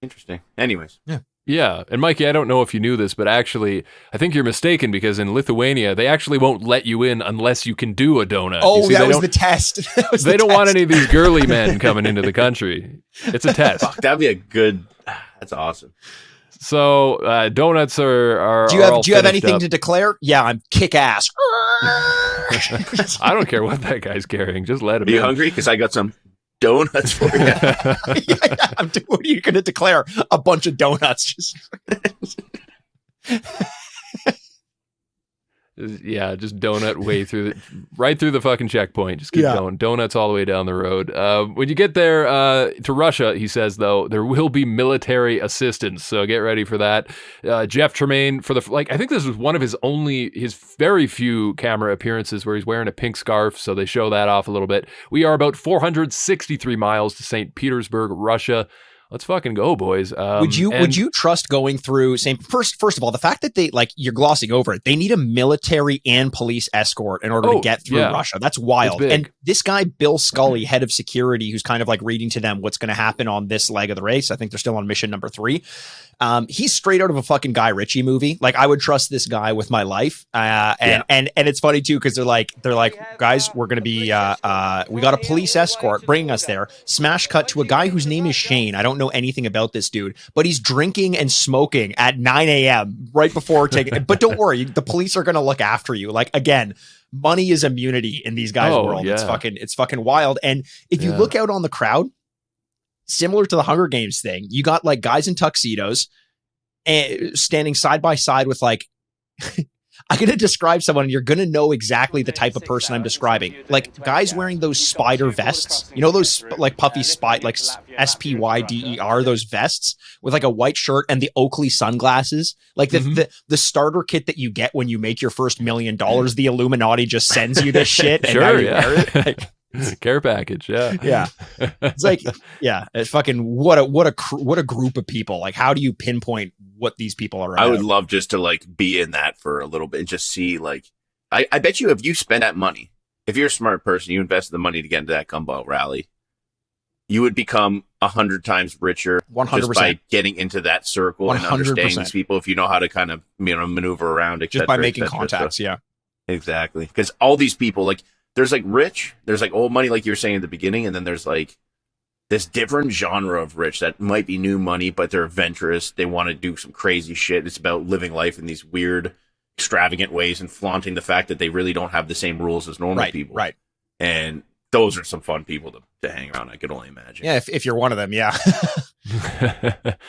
Interesting. Anyways. Yeah. Yeah, and Mikey, I don't know if you knew this, but actually, I think you're mistaken because in Lithuania, they actually won't let you in unless you can do a donut. Oh, that was the test. They don't want any of these girly men coming into the country. It's a test. Fuck, that'd be a good. That's awesome. So donuts are. Do you have anything to declare? Yeah, I'm kick ass. I don't care what that guy's carrying. Just let him. Are you hungry? Because I got some donuts for you. What are you going to declare? A bunch of donuts. Just donut way through right through the fucking checkpoint. Just keep going. Donuts all the way down the road. When you get there to Russia, he says, though, there will be military assistance. So get ready for that. Jeff Tremaine, I think this was one of his very few camera appearances where he's wearing a pink scarf. So they show that off a little bit. We are about 463 miles to St. Petersburg, Russia. Let's fucking go, boys. Would you trust going through first of all, the fact that you're glossing over it, they need a military and police escort in order to get through Russia. That's wild. And this guy, Bill Scully, head of security, who's kind of like reading to them what's going to happen on this leg of the race. I think they're still on mission number 3. He's straight out of a fucking Guy Ritchie movie. Like, I would trust this guy with my life. And it's funny too, because they're like, guys, we're going to be, we got a police escort bringing us there. Smash cut to a guy whose name is Shane. I don't know anything about this dude, but he's drinking and smoking at 9 a.m. right before taking, but don't worry, the police are going to look after you. Like, again, money is immunity in these guys' world. Yeah. It's fucking wild. And if you look out on the crowd, similar to the Hunger Games thing, you got like guys in tuxedos and standing side by side with like, I'm going to describe someone and you're going to know exactly the type of person I'm describing. Like guys wearing those spider vests, you know, those like puffy like SPYDER, those vests with like a white shirt and the Oakley sunglasses, like the starter kit that you get when you make your first $1 million. The Illuminati just sends you this shit. And sure, wear it. Care package, yeah. It's like, it's fucking what a group of people. Like, how do you pinpoint what these people are about? I would love just to like be in that for a little bit and just see like, I bet you if you spend that money, if you're a smart person, you invested the money to get into that Gumball Rally, you would become 100 times richer 100%. Just by getting into that circle 100%. And understanding these people. If you know how to kind of maneuver around, et just cetera, by making contacts, exactly. Because all these people like. There's like rich, there's like old money, like you were saying at the beginning, and then there's like this different genre of rich that might be new money, but they're adventurous. They want to do some crazy shit. It's about living life in these weird, extravagant ways and flaunting the fact that they really don't have the same rules as normal people. Right. And those are some fun people to hang around, I could only imagine. Yeah, if you're one of them, yeah.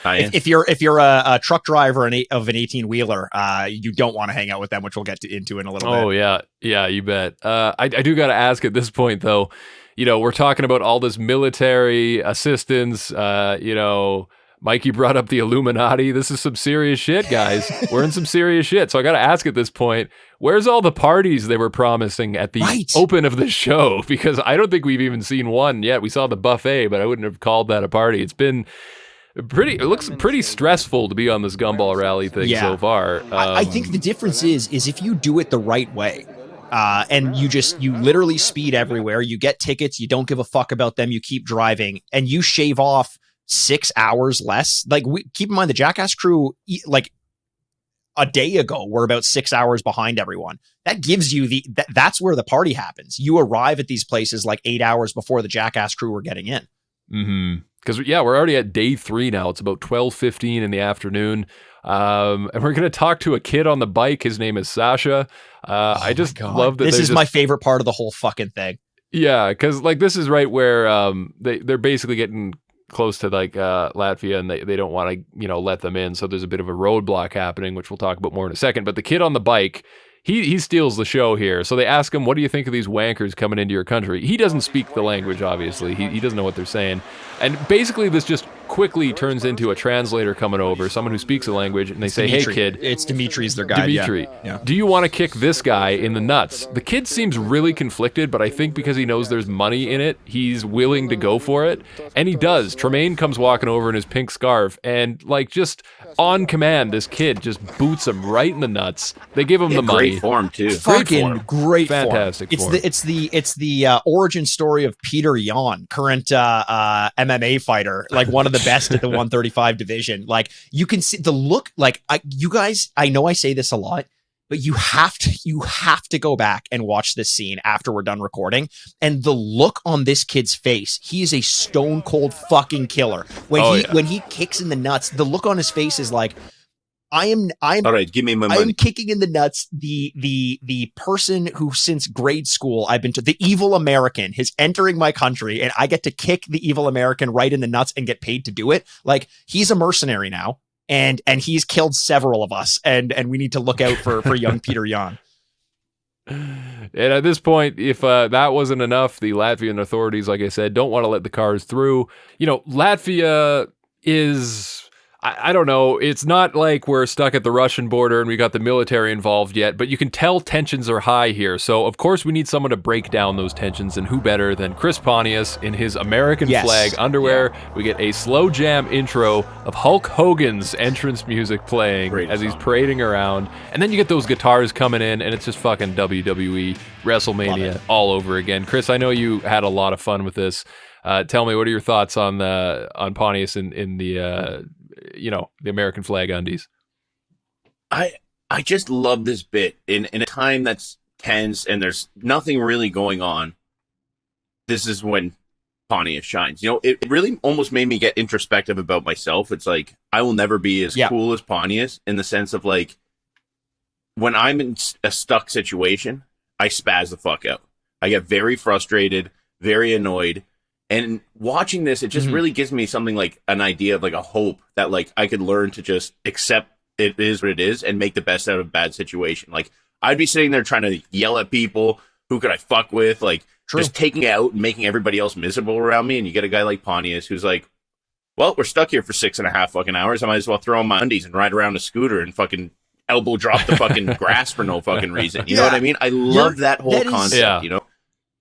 if you're a truck driver of an 18-wheeler, you don't want to hang out with them, which we'll get into in a little bit. Oh yeah, you bet. I do got to ask at this point though, you know, we're talking about all this military assistance. You know, Mikey brought up the Illuminati. This is some serious shit, guys. We're in some serious shit. So I got to ask at this point, where's all the parties they were promising at the open of the show? Because I don't think we've even seen one yet. We saw the buffet, but I wouldn't have called that a party. It looks pretty stressful to be on this Gumball Rally thing so far. I think the difference is if you do it the right way, and you literally speed everywhere, you get tickets, you don't give a fuck about them, you keep driving, and you shave off 6 hours less. Like, keep in mind the Jackass crew, like a day ago, we're about 6 hours behind everyone. That gives you that's where the party happens. You arrive at these places like 8 hours before the Jackass crew were getting in. Mm-hmm. Because we're already at day 3 now. It's about 12:15 in the afternoon. And we're going to talk to a kid on the bike. His name is Sasha. I just love that. This is my favorite part of the whole fucking thing. Yeah, because like this is right where they're basically getting close to like Latvia, and they don't want to let them in. So there's a bit of a roadblock happening, which we'll talk about more in a second. But the kid on the bike, he steals the show here. So they ask him, what do you think of these wankers coming into your country? He doesn't speak the language, obviously. He doesn't know what they're saying. And basically this just quickly turns into a translator coming over, someone who speaks the language, and they say, Dimitri. Hey, kid. It's Dimitri's their guy. Dimitri, do you want to kick this guy in the nuts? The kid seems really conflicted, but I think because he knows there's money in it, he's willing to go for it. And he does. Tremaine comes walking over in his pink scarf, and like just on command, this kid just boots him right in the nuts. They give him the money. Great form too. Fucking great form. Fantastic form. It's the origin story of Peter Yan, current MMA fighter, like one of the best at the 135 division. Like you can see the look. Like you guys, I know I say this a lot, but you have to go back and watch this scene after we're done recording. And the look on this kid's face, he is a stone cold fucking killer. When he kicks in the nuts, the look on his face is like, I'm all right, give me my money. I'm kicking in the nuts. The person who since grade school I've been to, the evil American is entering my country, and I get to kick the evil American right in the nuts and get paid to do it. Like, he's a mercenary now. And he's killed several of us, and we need to look out for young Peter Yan. And at this point, if that wasn't enough, the Latvian authorities, like I said, don't want to let the cars through. Latvia is... I don't know. It's not like we're stuck at the Russian border and we got the military involved yet, but you can tell tensions are high here. So, of course, we need someone to break down those tensions, and who better than Chris Pontius in his American flag underwear. Yeah. We get a slow jam intro of Hulk Hogan's entrance music playing as he's parading around, and then you get those guitars coming in, and it's just fucking WWE WrestleMania all over again. Chris, I know you had a lot of fun with this. Tell me, what are your thoughts on Pontius in the the American flag undies? I just love this bit in a time that's tense and there's nothing really going on. This is when Pontius shines. It really almost made me get introspective about myself. It's like, I will never be as cool as Pontius, in the sense of, like, when I'm in a stuck situation, I spaz the fuck out. I get very frustrated, very annoyed. And watching this, it just really gives me something like an idea of, like, a hope that, like, I could learn to just accept it is what it is and make the best out of a bad situation. Like, I'd be sitting there trying to yell at people. Who could I fuck with? Like, just taking it out and making everybody else miserable around me. And you get a guy like Pontius who's like, well, we're stuck here for 6.5 fucking hours. I might as well throw on my undies and ride around a scooter and fucking elbow drop the fucking grass for no fucking reason. You know what I mean? I love that whole concept,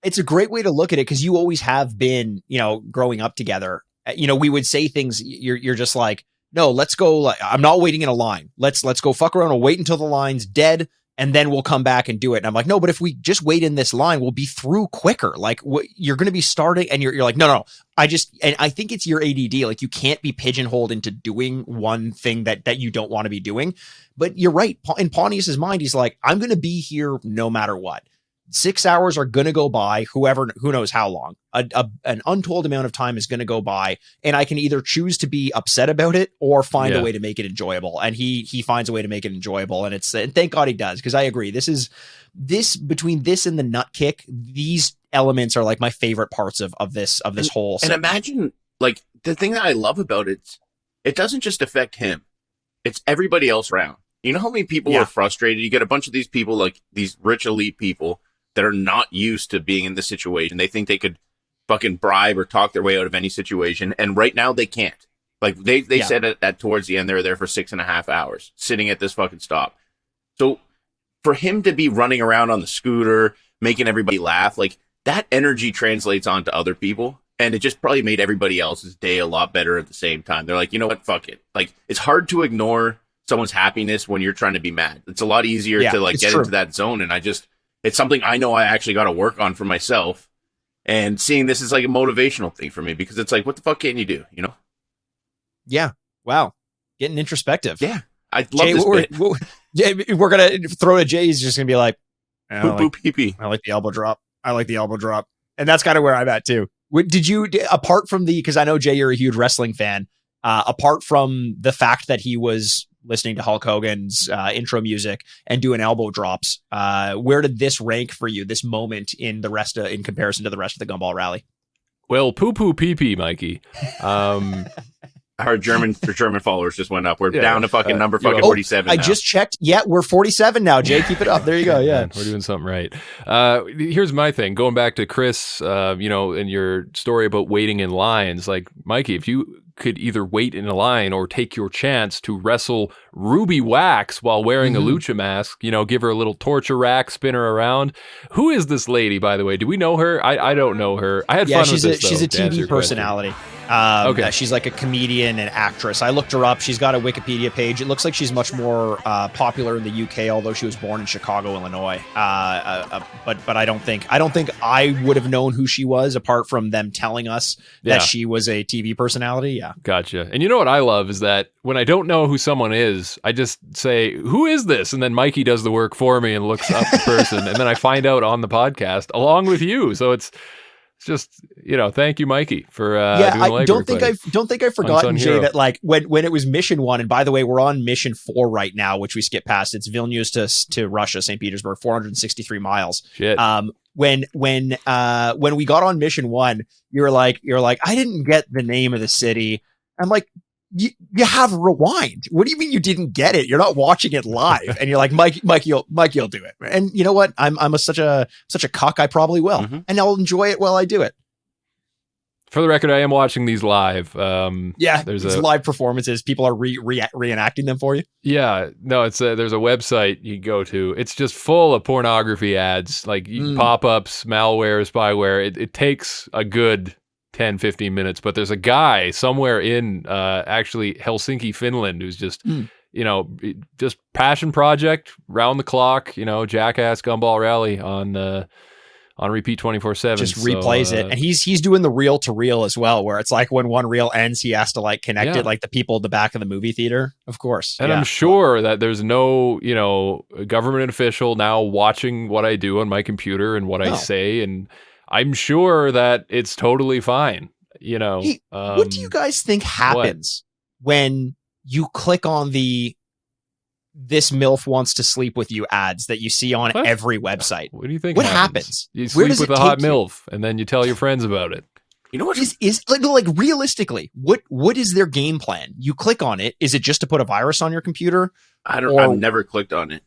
It's a great way to look at it, because you always have been, growing up together. We would say things. You're just like, no, let's go. Like, I'm not waiting in a line. Let's go fuck around and wait until the line's dead, and then we'll come back and do it. And I'm like, no, but if we just wait in this line, we'll be through quicker. Like, you're going to be starting, and you're like, no. And I think it's your ADD. Like, you can't be pigeonholed into doing one thing that you don't want to be doing. But you're right. In Pontius's mind, he's like, I'm going to be here no matter what. 6 hours are going to go by, who knows how long. An untold amount of time is going to go by, and I can either choose to be upset about it or find a way to make it enjoyable. And he finds a way to make it enjoyable, and thank God he does, because I agree. Between this and the nut kick, these elements are like my favorite parts of this whole. And imagine, like, the thing that I love about it doesn't just affect him; it's everybody else around. You know how many people are frustrated? You get a bunch of these people, like these rich elite people, that are not used to being in this situation. They think they could fucking bribe or talk their way out of any situation. And right now they can't. Like, they said at towards the end, they were there for 6.5 hours sitting at this fucking stop. So for him to be running around on the scooter, making everybody laugh, like, that energy translates onto other people. And it just probably made everybody else's day a lot better at the same time. They're like, you know what? Fuck it. Like, it's hard to ignore someone's happiness when you're trying to be mad. It's a lot easier to, like, get into that zone. And it's something I know I actually got to work on for myself, and seeing this is like a motivational thing for me, because it's like, what the fuck can you do? Yeah. Wow. Getting introspective. Yeah. I love this bit. We're going to throw to Jay. He's just going to be like, pee-pee. I like the elbow drop. And that's kind of where I'm at too. Did you, apart from because I know, Jay, you're a huge wrestling fan, apart from the fact that he was listening to Hulk Hogan's intro music and doing elbow drops, where did this rank for you, this moment in comparison to the rest of the Gumball Rally? Well, poo-poo pee-pee, Mikey. Our German followers just went up. We're down to fucking number 47 now. I just checked. Yeah, we're 47 now, Jay. Keep it up. There you go. Yeah. We're doing something right. Here's my thing. Going back to Chris, and your story about waiting in lines. Like, Mikey, if you could either wait in a line or take your chance to wrestle ruby wax while wearing a lucha mask, you know, give her a little torture rack, spin her around. Who is this lady, by the way? Do we know her? I don't know her. I had fun with this, she's a to answer TV your personality. Okay. She's like a comedian and actress. I looked her up. She's got a Wikipedia page. It looks like she's much more popular in the UK, although she was born in Chicago, Illinois. But I don't think I would have known who she was apart from them telling us that she was a TV personality. Yeah. Gotcha. And you know what I love is that when I don't know who someone is, I just say, who is this? And then Mikey does the work for me and looks up the person. And then I find out on the podcast along with you. So it's just, you know, thank you, Mikey, for doing the legwork. I don't think I've forgotten, Jay, hero. that like when it was mission 1, and by the way, we're on mission 4 right now, which we skipped past. It's Vilnius to Russia, St. Petersburg, 463 miles. Shit. When we got on mission 1, you're like, I didn't get the name of the city. I'm like, you have rewind. What do you mean you didn't get it? You're not watching it live. And you're like, Mikey, you'll do it. And you know what? I'm such a cuck. I probably will, and I'll enjoy it while I do it. For the record, I am watching these live. There's live performances. People are reenacting them for you. Yeah, no, there's a website you go to. It's just full of pornography ads, like pop-ups, malware, spyware. It takes a good 10, 15 minutes, but there's a guy somewhere in actually Helsinki, Finland, who's just, you know, just passion project, round the clock, you know, Jackass, Gumball Rally on repeat 24/7. Just replays it. And he's doing the reel to reel as well, where it's like when one reel ends, he has to like connect it like the people at the back of the movie theater, of course. And I'm sure that there's no, you know, government official now watching what I do on my computer and what I say, and I'm sure that it's totally fine, you know. Hey, what do you guys think happens when you click on this MILF wants to sleep with you ads that you see on every website? What do you think? What happens? You sleep with a hot MILF and then you tell your friends about it. You know what is like realistically, what is their game plan? You click on it. Is it just to put a virus on your computer? I've never clicked on it.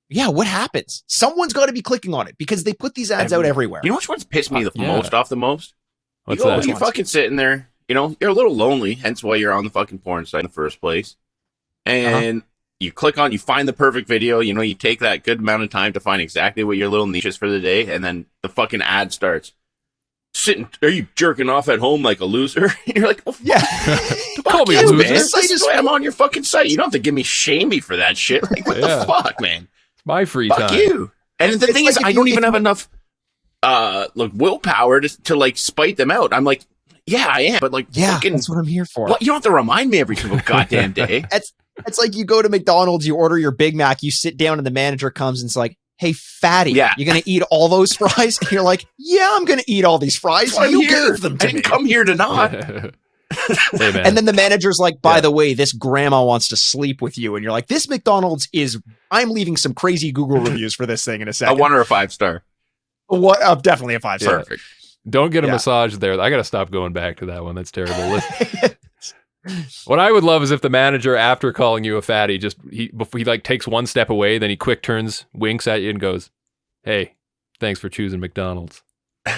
Yeah, what happens? Someone's got to be clicking on it because they put these ads out everywhere. You know which one's pissed me the most off the most? What's that? You're fucking sitting there, you know, you're a little lonely, hence why you're on the fucking porn site in the first place. And you click on, you find the perfect video, you know, you take that good amount of time to find exactly what your little niche is for the day, and then the fucking ad starts. Are you jerking off at home like a loser? And you're like, call me a loser. Man. This is why I'm on your fucking site. You don't have to give me shame me for that shit. Like, what the fuck, man? My free time. Fuck you. And the thing is, I don't even have enough willpower to like spite them out. I'm like, yeah, I am, but like, fucking, that's what I'm here for. What? You don't have to remind me every single goddamn day. It's like you go to McDonald's, you order your Big Mac, you sit down, and the manager comes and it's like, "Hey, fatty, you're gonna eat all those fries?" And you're like, "Yeah, I'm gonna eat all these fries. You gave them to me. I didn't come here to not." Hey, and then the manager's like, by the way, this grandma wants to sleep with you. And you're like, this McDonald's I'm leaving some crazy Google reviews for this thing in a second. I want her a 5-star. What? Definitely a 5-star. Perfect. Don't get a massage there. I got to stop going back to that one. That's terrible. What I would love is if the manager, after calling you a fatty, before he like takes one step away, then he quick turns, winks at you and goes, "Hey, thanks for choosing McDonald's."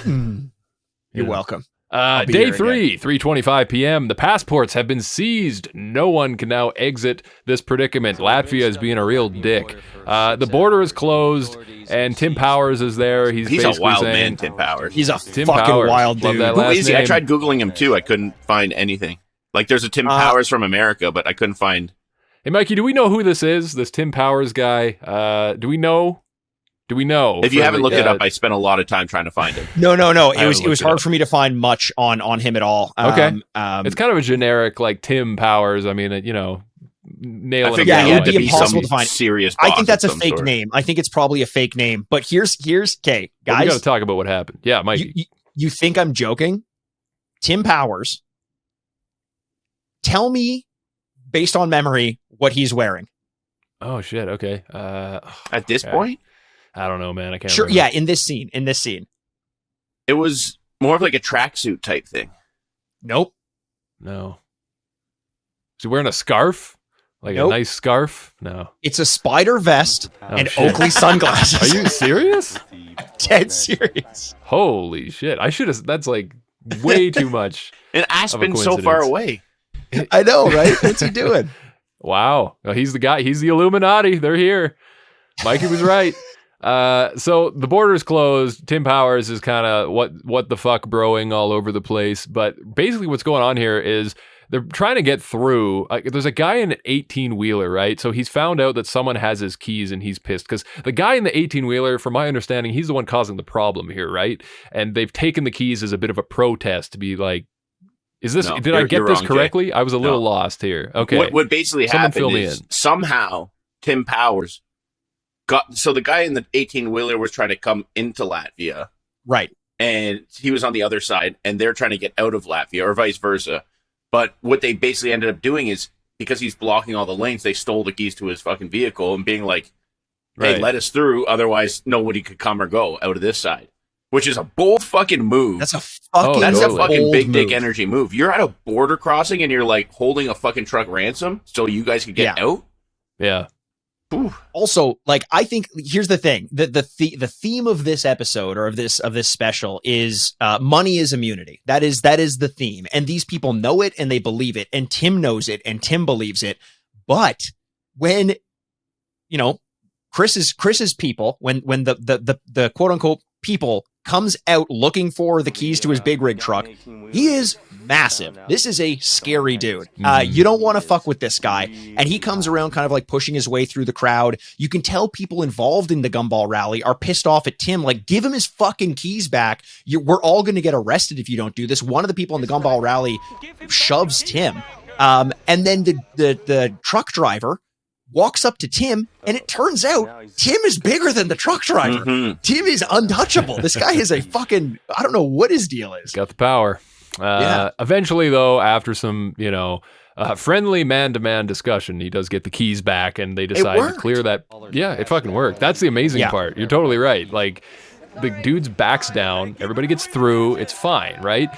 You're welcome. Day 3, 3:25 p.m. The passports have been seized. No one can now exit this predicament. Latvia is being a real dick. The border is closed, and Tim Powers is there. He's a wild man, Tim Powers. He's a fucking wild dude. Who is he? I tried Googling him too. I couldn't find anything. Like, there's a Tim Powers from America, but I couldn't find. Hey, Mikey, do we know who this is? This Tim Powers guy? Do we know? If you haven't looked it up, I spent a lot of time trying to find him. No. It was hard for me to find much on him at all. Okay. It's kind of a generic, like, Tim Powers. I mean, you know, nail it. Yeah, it would be impossible to find. Serious. I think that's a fake name. I think it's probably a fake name. But here's okay, guys. We got to talk about what happened. Yeah, Mikey. You think I'm joking? Tim Powers. Tell me, based on memory, what he's wearing. Oh shit. Okay. At this point. I don't know, man. I can't remember. Yeah, in this scene. It was more of like a tracksuit type thing. Nope. No. Is he wearing a scarf? Like a nice scarf? No. It's a spider vest and Oakley sunglasses. Are you serious? Dead serious. Holy shit. That's like way too much. And Aspen's so far away. I know, right? What's he doing? Wow. Well, he's the guy. He's the Illuminati. They're here. Mikey was right. So the border's closed. Tim Powers is kind of what the fuck broing all over the place. But basically what's going on here is they're trying to get through. There's a guy in an 18-wheeler, right? So he's found out that someone has his keys and he's pissed because the guy in the 18-wheeler, from my understanding, he's the one causing the problem here, right? And they've taken the keys as a bit of a protest to be like, is this, did I get this correctly? Jay. I was a little lost here. Okay. What basically happened is somehow Tim Powers so the guy in the 18-wheeler was trying to come into Latvia. Right. And he was on the other side and they're trying to get out of Latvia or vice versa. But what they basically ended up doing is, because he's blocking all the lanes, they stole the keys to his fucking vehicle and being like, hey, let us through. Otherwise, nobody could come or go out of this side. Which is a bold fucking move. That's a fucking big dick energy move. You're at a border crossing and you're like holding a fucking truck ransom so you guys can get out? Yeah. Ooh. Also, like, I think here's the thing: the theme of this episode or of this special is money is immunity. That is the theme, and these people know it and they believe it, and Tim knows it and Tim believes it. But when Chris's people, when the quote unquote people comes out looking for the keys to his big rig truck, he is massive. This is a scary dude. You don't want to fuck with this guy. And he comes around kind of like pushing his way through the crowd. You can tell people involved in the Gumball Rally are pissed off at Tim. Like, give him his fucking keys back. We're all going to get arrested if you don't do this. One of the people in the Gumball Rally shoves Tim. And then the truck driver walks up to Tim, and it turns out Tim is bigger than the truck driver. Mm-hmm. Tim is untouchable. This guy is a fucking, I don't know what his deal is. Got the power. Eventually, though, after some, friendly man-to-man discussion, he does get the keys back, and they decide to clear that. Yeah, it fucking worked. That's the amazing part. You're totally right. Like, the dude's backs down, everybody gets through, it's fine, right?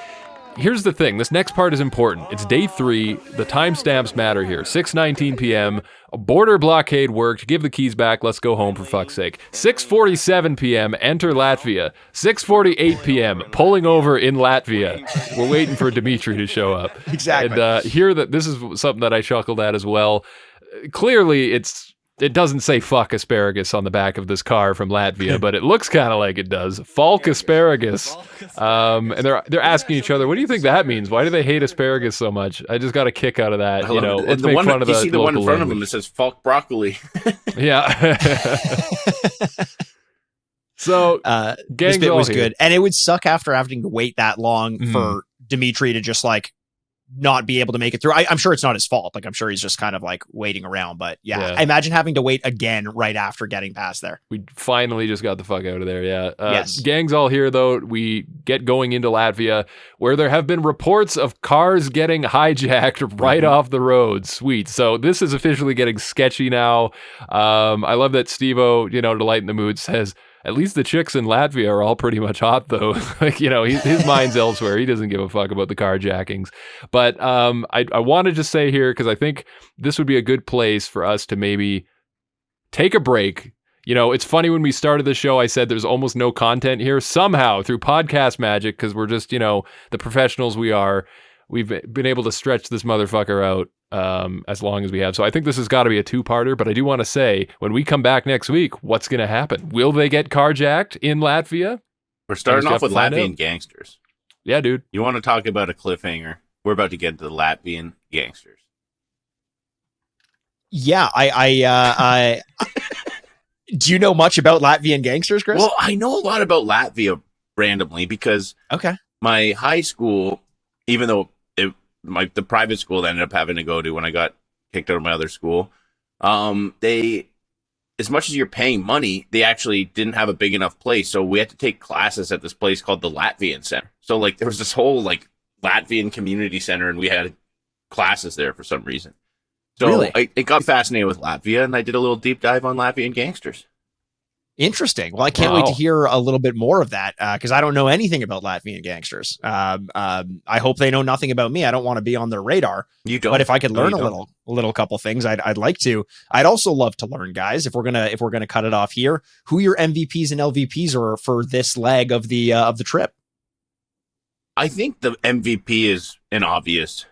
Here's the thing. This next part is important. It's day 3. The timestamps matter here. 6:19 p.m. A border blockade worked. Give the keys back. Let's go home, for fuck's sake. 6:47 p.m. Enter Latvia. 6:48 p.m. Pulling over in Latvia. We're waiting for Dimitri to show up. Exactly. And here, this is something that I chuckled at as well. Clearly, it doesn't say fuck asparagus on the back of this car from Latvia, but it looks kind of like it does. Falk asparagus. And they're asking each other, what do you think that means? Why do they hate asparagus so much? I just got a kick out of that. Let's make fun of the. You see the one in front of him that says Falk broccoli. Yeah. So this bit was good. And it would suck after having to wait that long for Dimitri to just like not be able to make it through. I'm sure it's not his fault. Like, I'm sure he's just kind of like waiting around, but I imagine having to wait again right after getting past there. We finally just got the fuck out of there. Yeah. Yes. Gang's all here though. We get going into Latvia, where there have been reports of cars getting hijacked right off the road. Sweet. So this is officially getting sketchy now. I love that Stevo, to lighten the mood, says, at least the chicks in Latvia are all pretty much hot, though. Like, his mind's elsewhere. He doesn't give a fuck about the carjackings. But I wanted to say here, because I think this would be a good place for us to maybe take a break. It's funny, when we started the show, I said there's almost no content here. Somehow, through podcast magic, because we're just, the professionals we are, we've been able to stretch this motherfucker out as long as we have. So I think this has got to be a 2-parter, but I do want to say, when we come back next week, what's going to happen? Will they get carjacked in Latvia? We're starting off with Latvian gangsters. Yeah, dude. You want to talk about a cliffhanger? We're about to get into the Latvian gangsters. Yeah, I do you know much about Latvian gangsters, Chris? Well, I know a lot about Latvia randomly because my high school, even though the private school that I ended up having to go to when I got kicked out of my other school, they, as much as you're paying money, they actually didn't have a big enough place. So we had to take classes at this place called the Latvian Center. So like there was this whole like Latvian community center, and we had classes there for some reason. So really? I got fascinated with Latvia, and I did a little deep dive on Latvian gangsters. Interesting. Well, I can't wait to hear a little bit more of that, because I don't know anything about Latvian gangsters. I hope they know nothing about me. I don't want to be on their radar. You don't. But if I could learn a little couple things, I'd like to. I'd also love to learn, guys. If we're gonna cut it off here, who your MVPs and LVPs are for this leg of the trip. I think the MVP is an obvious.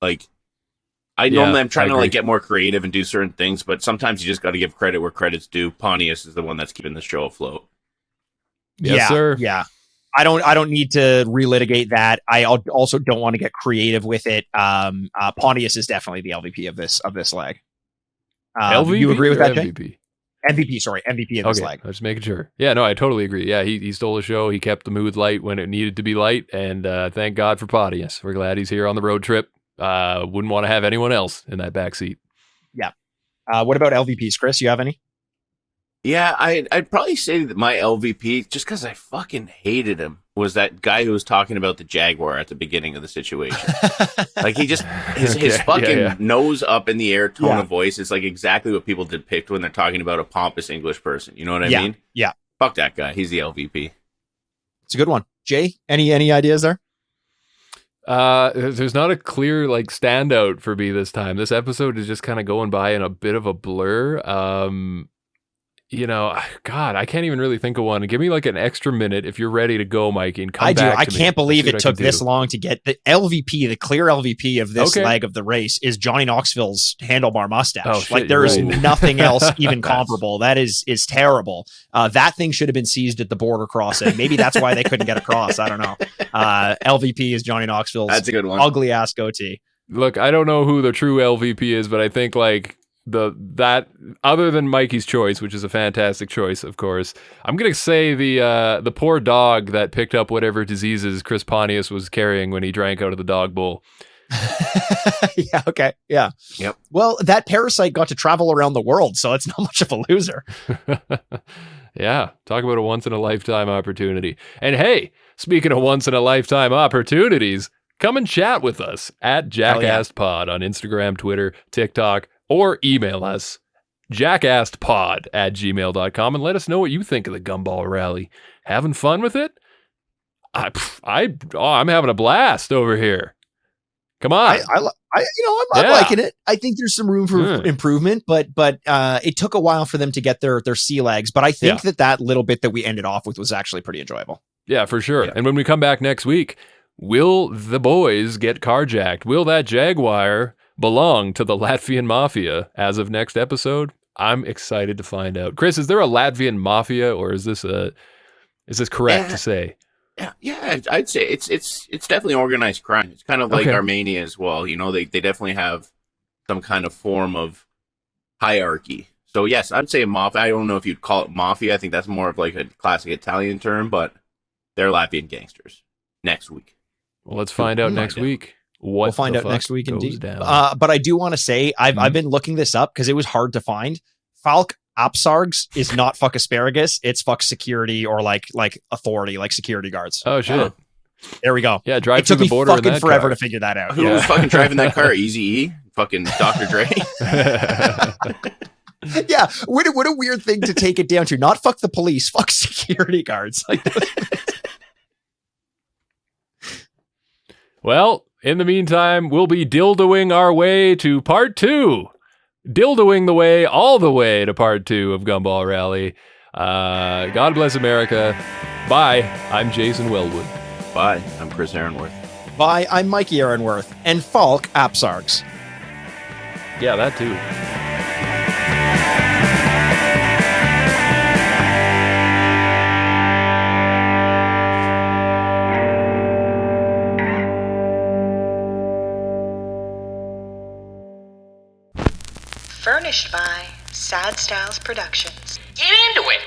Like, Normally I'm trying to like get more creative and do certain things, but sometimes you just got to give credit where credit's due. Pontius is the one that's keeping the show afloat. Yes, sir. Yeah. I don't need to relitigate that. I also don't want to get creative with it. Pontius is definitely the LVP of this leg. LVP, you agree with that, MVP? Jay? MVP of this leg. I was just making sure. Yeah, no, I totally agree. Yeah, he stole the show. He kept the mood light when it needed to be light, and thank God for Pontius. We're glad he's here on the road trip. Wouldn't want to have anyone else in that backseat. Yeah. What about LVPs, Chris? You have any? Yeah, I'd probably say that my LVP, just because I fucking hated him, was that guy who was talking about the Jaguar at the beginning of the situation. Like, he just, his fucking nose up in the air tone of voice is like exactly what people depict when they're talking about a pompous English person. You know what I mean? Yeah. Fuck that guy. He's the LVP. It's a good one. Jay, any ideas there? There's not a clear like standout for me this time. This episode is just kind of going by in a bit of a blur. God, I can't even really think of one. Give me like an extra minute if you're ready to go, Mikey, and come back. I can't believe it took this long to get the LVP. The clear LVP of this leg of the race is Johnny Knoxville's handlebar mustache. Oh, shit, like there is nothing else even comparable. That is terrible. That thing should have been seized at the border crossing. Maybe that's why they couldn't get across. I don't know. LVP is Johnny Knoxville's that's a good one. Ugly ass goatee. Look, I don't know who the true LVP is, but I think like that other than Mikey's choice, which is a fantastic choice, of course, I'm gonna say the poor dog that picked up whatever diseases Chris Pontius was carrying when he drank out of the dog bowl. Yeah. Okay. Yeah. Yep. Well, that parasite got to travel around the world, so it's not much of a loser. Yeah. Talk about a once in a lifetime opportunity. And hey, speaking of once in a lifetime opportunities, come and chat with us at Jackast Pod on Instagram, Twitter, TikTok, or email us jackastpod@gmail.com and let us know what you think of the Gumball Rally. Having fun with it? I'm having a blast over here. Come on. I'm liking it. I think there's some room for improvement, but it took a while for them to get their sea legs. But I think that little bit that we ended off with was actually pretty enjoyable. Yeah, for sure. Yeah. And when we come back next week, will the boys get carjacked? Will that Jaguar belong to the Latvian mafia as of next episode? I'm excited to find out. Chris, is there a Latvian mafia, or is this correct to say? Yeah, I'd say it's definitely organized crime. It's kind of like Armenia as well. You know, they definitely have some kind of form of hierarchy. So yes, I'd say mafia. I don't know if you'd call it mafia. I think that's more of like a classic Italian term, but they're Latvian gangsters. Next week. Well, let's find out next week. We'll find out next week, indeed. But I do want to say, I've been looking this up because it was hard to find. Falk Apsargs is not fuck asparagus. It's fuck security or like authority, like security guards. Oh, shit. There we go. Yeah, drive through the border. It took me fucking forever to figure that out. Who was fucking driving that car? Eazy-E? Fucking Dr. Dre? Yeah, what a weird thing to take it down to. Not fuck the police, fuck security guards. Like, well, in the meantime, we'll be dildoing our way to part 2. Dildoing the way all the way to part 2 of Gumball Rally. God bless America. Bye. I'm Jason Wellwood. Bye. I'm Chris Aaronworth. Bye. I'm Mikey Aaronworth. And Falk Apsargs. Yeah, that too. Furnished by Sad Styles Productions. Get into it!